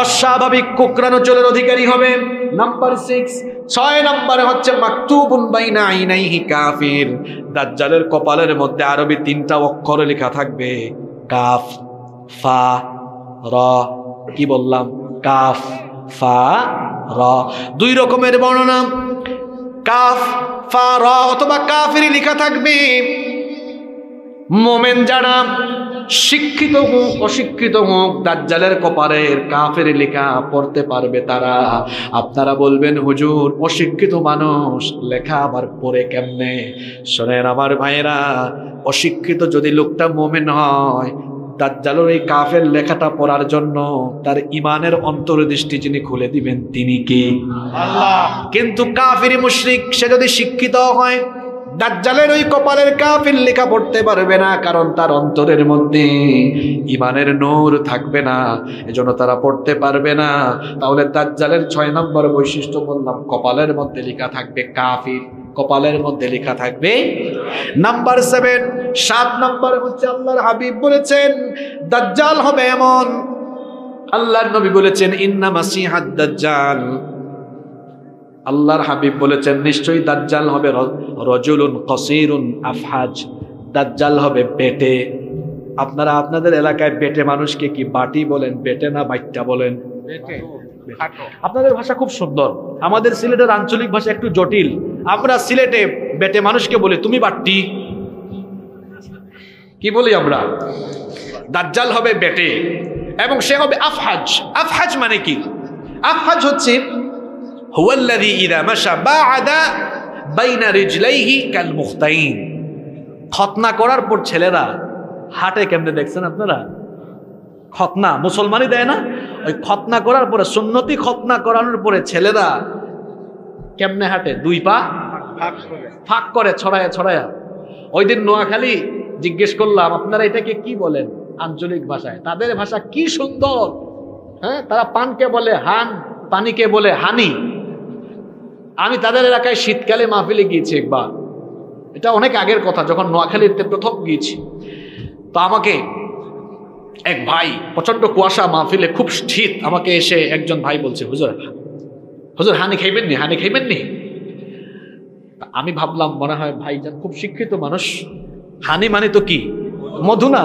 অস্বাভাবিক কোকড়ানো চুলের অধিকারী হবে। নাম্বার 6, 6 নম্বরে হচ্ছে মাকতুবুন বাইনা আইনাইহি কাফির, দাজ্জালের কপালের মধ্যে আরবি 3টা অক্ষর লেখা থাকবে, কাফ ফা র। কি বললাম? কাফ ফা র, 2 রকমের বর্ণনা, কাফ ফা র অথবা কাফির লেখা থাকবে। মোমেন যারা, শিক্ষিত হোক অশিক্ষিত হোক, দাজ্জালের কপালের কাফের লেখা পড়তে পারবে তারা। আপনারা বলবেন হুজুর অশিক্ষিত মানুষ লেখা আবার পড়ে কেমনে? শোনেন আমার ভাইয়েরা, অশিক্ষিত যদি লোকটা মোমেন হয়, দাজ্জালের এই কাফের লেখাটা পড়ার জন্য তার ইমানের অন্তর্দৃষ্টি যিনি খুলে দিবেন তিনি কি? আল্লাহ। কিন্তু কাফির মুশরিক সে যদি শিক্ষিত হয়, দাজ্জালের ওই কপালের কাফির লেখা পড়তে পারবে না, কারণ তার অন্তরের মধ্যে ইমানের নূর থাকবে না, এজন্য তারা পড়তে পারবে না। তাহলে দাজ্জালের 6 নম্বর বৈশিষ্ট্য বললাম, কপালের মধ্যে লেখা থাকবে কাফির, কপালের মধ্যে লেখা থাকবে। নাম্বার 7, 7 নম্বর হচ্ছে আল্লাহর হাবিব বলেছেন দাজ্জাল হবে এমন, আল্লাহর নবী বলেছেন ইন্না মাসিহাদ দাজ্জাল, আল্লাহর হাবিব বলেছেন নিশ্চয়ই দাজ্জাল হবে রজুলুন কসিরুন আফহাজ, দাজ্জাল হবে বেটে। আপনারা আপনাদের এলাকায় বেটে মানুষকে কি বাটি বলেন, বেটে না বাইট্টা বলেন? আপনাদের ভাষা খুব সুন্দর, আমাদের সিলেটের আঞ্চলিক ভাষা একটু জটিল। আমরা সিলেটে বেটে মানুষকে বলি তুমি বাট্টি, কি বলি আমরা? দাজ্জাল হবে বেটে এবং সে হবে আফহাজ। আফহাজ মানে কি? আফহাজ হচ্ছে হুয়াল্লাযী ইযা মাশা বা'দা বাইনা রিজলাইহি কাল মুখতাইন। খতনা করার পর ছেলেরা হাঁটে কেমনে দেখছেন আপনারা? খতনা মুসলমানই দেয় না, ওই খতনা করার পরে সুন্নতি খতনা করানোর পরে ছেলেরা কেমনে হাঁটে? 2 পা ফাঁক করে ছড়ায়া ছড়ায়া। ওই দিন নোয়াখালী জিজ্ঞেস করলাম আপনারা এটাকে কি বলেন আঞ্চলিক ভাষায়? তাদের ভাষা কি সুন্দর, হ্যাঁ, তারা পানকে বলে হান, পানিকে বলে হানি। আমি তাদের এলাকায় শীতকালে মাহফিলে গিয়েছি একবার, এটা অনেক আগের কথা, যখন নোয়াখালীতে প্রথম গিয়েছি। তো আমাকে এক ভাই, প্রচন্ড কুয়াশা মাহফিলে, খুব শীত, আমাকে এসে একজন ভাই বলছে হুজুর, হুজুর হানি খাইবেন নি, হানি খাইবেন নি? আমি ভাবলাম মনে হয় ভাইজান খুব শিক্ষিত মানুষ, হানি মানে তো কি মধু না?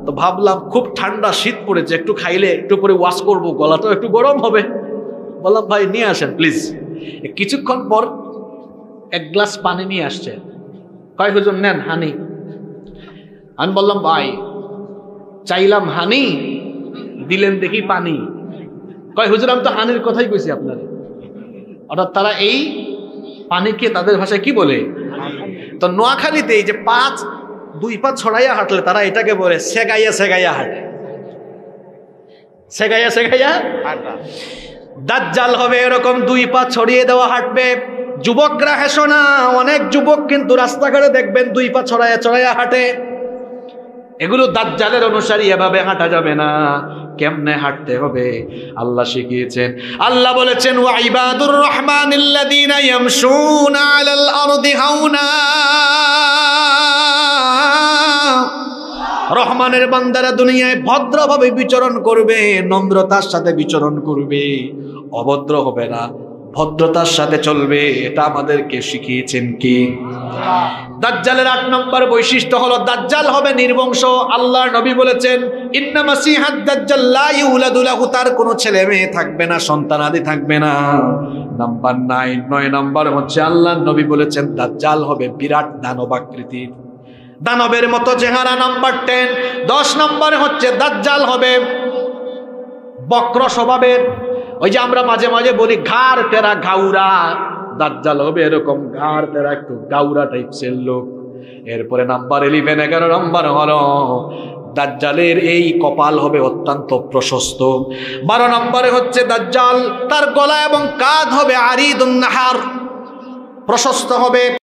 তো ভাবলাম খুব ঠান্ডা শীত পড়েছে, একটু খাইলে একটু পরে ওয়াশ করবো, গলাটাও একটু গরম হবে। বললাম ভাই নিয়ে আসেন প্লিজ। কিছুক্ষণ পর 1 গ্লাস পানি নিয়ে আসছে, কয় হুজুর নেন হানি। আমি বললাম ভাই চাইলাম হানি, দিলেন দেখি পানি। কয় হুজুর আমি তো হানির কথাই কইছি আপনারে। অর্থাৎ তারা এই পানিকে তাদের ভাষায় কি বলে? তো নোয়াখালীতে এই যে 2 পা ছড়াইয়া হাঁটলে তারা এটাকে বলে সেগাইয়া সেগাইয়া হাঁটে, সেগাইয়া সেগাইয়া। দাজ্জাল হবে এরকম 2 পা ছড়িয়ে দেওয়া হাঁটবে। যুবকরা হেসো না, অনেক যুবক কিন্তু রাস্তাঘাটে দেখবেন 2 পা ছড়াইয়া ছড়াইয়া হাঁটে। এগুলো দাজ্জালের অনুসারী, এভাবে হাঁটা যাবে না। কেমনে হাঁটতে হবে আল্লাহ শিখিয়েছেন। আল্লাহ বলেছেন ওয়া ইবাদুর রহমানিল্লাযীনা ইয়ামশুনা আলাল আরদি হাওনা রহমানের বান্দারা দুনিয়ায় ভদ্রভাবে বিচরণ করবে, নম্রতার সাথে বিচরণ করবে, অভদ্র হবে না, ভদ্রতার সাথে চলবে। এটা আমাদেরকে শিখিয়েছেন কি? দাজ্জালের 8 নম্বর বৈশিষ্ট্য হলো দাজ্জাল হবে নির্বংশ। আল্লাহর নবী বলেছেন ইন্না মাসিহাদ দাজ্জাল লা ইউলাদু লাহু, তার কোনো ছেলে মেয়ে থাকবে না, সন্তানাদি থাকবে না। নাম্বার 9 নম্বর হচ্ছে আল্লাহর নবী বলেছেন দাজ্জাল হবে বিরাট দানবাকৃতির, দানবের মতো চেহারা। নাম্বার 10 নম্বরে হচ্ছে দাজ্জাল হবে বক্র স্বভাবের। ওই যে আমরা মাঝে মাঝে বলি ঘাড় তেরা গাউরা, দাজ্জাল হবে এরকম ঘাড় তেরা একটু গাউরা টাইপসের লোক। এরপরে নাম্বার 11 নম্বর হলো দাজ্জালের এই কপাল হবে অত্যন্ত প্রশস্ত। 12 নম্বরে হচ্ছে দাজ্জাল তার গলা এবং কাঁধ হবে আরিদুন নাহার, প্রশস্ত হবে।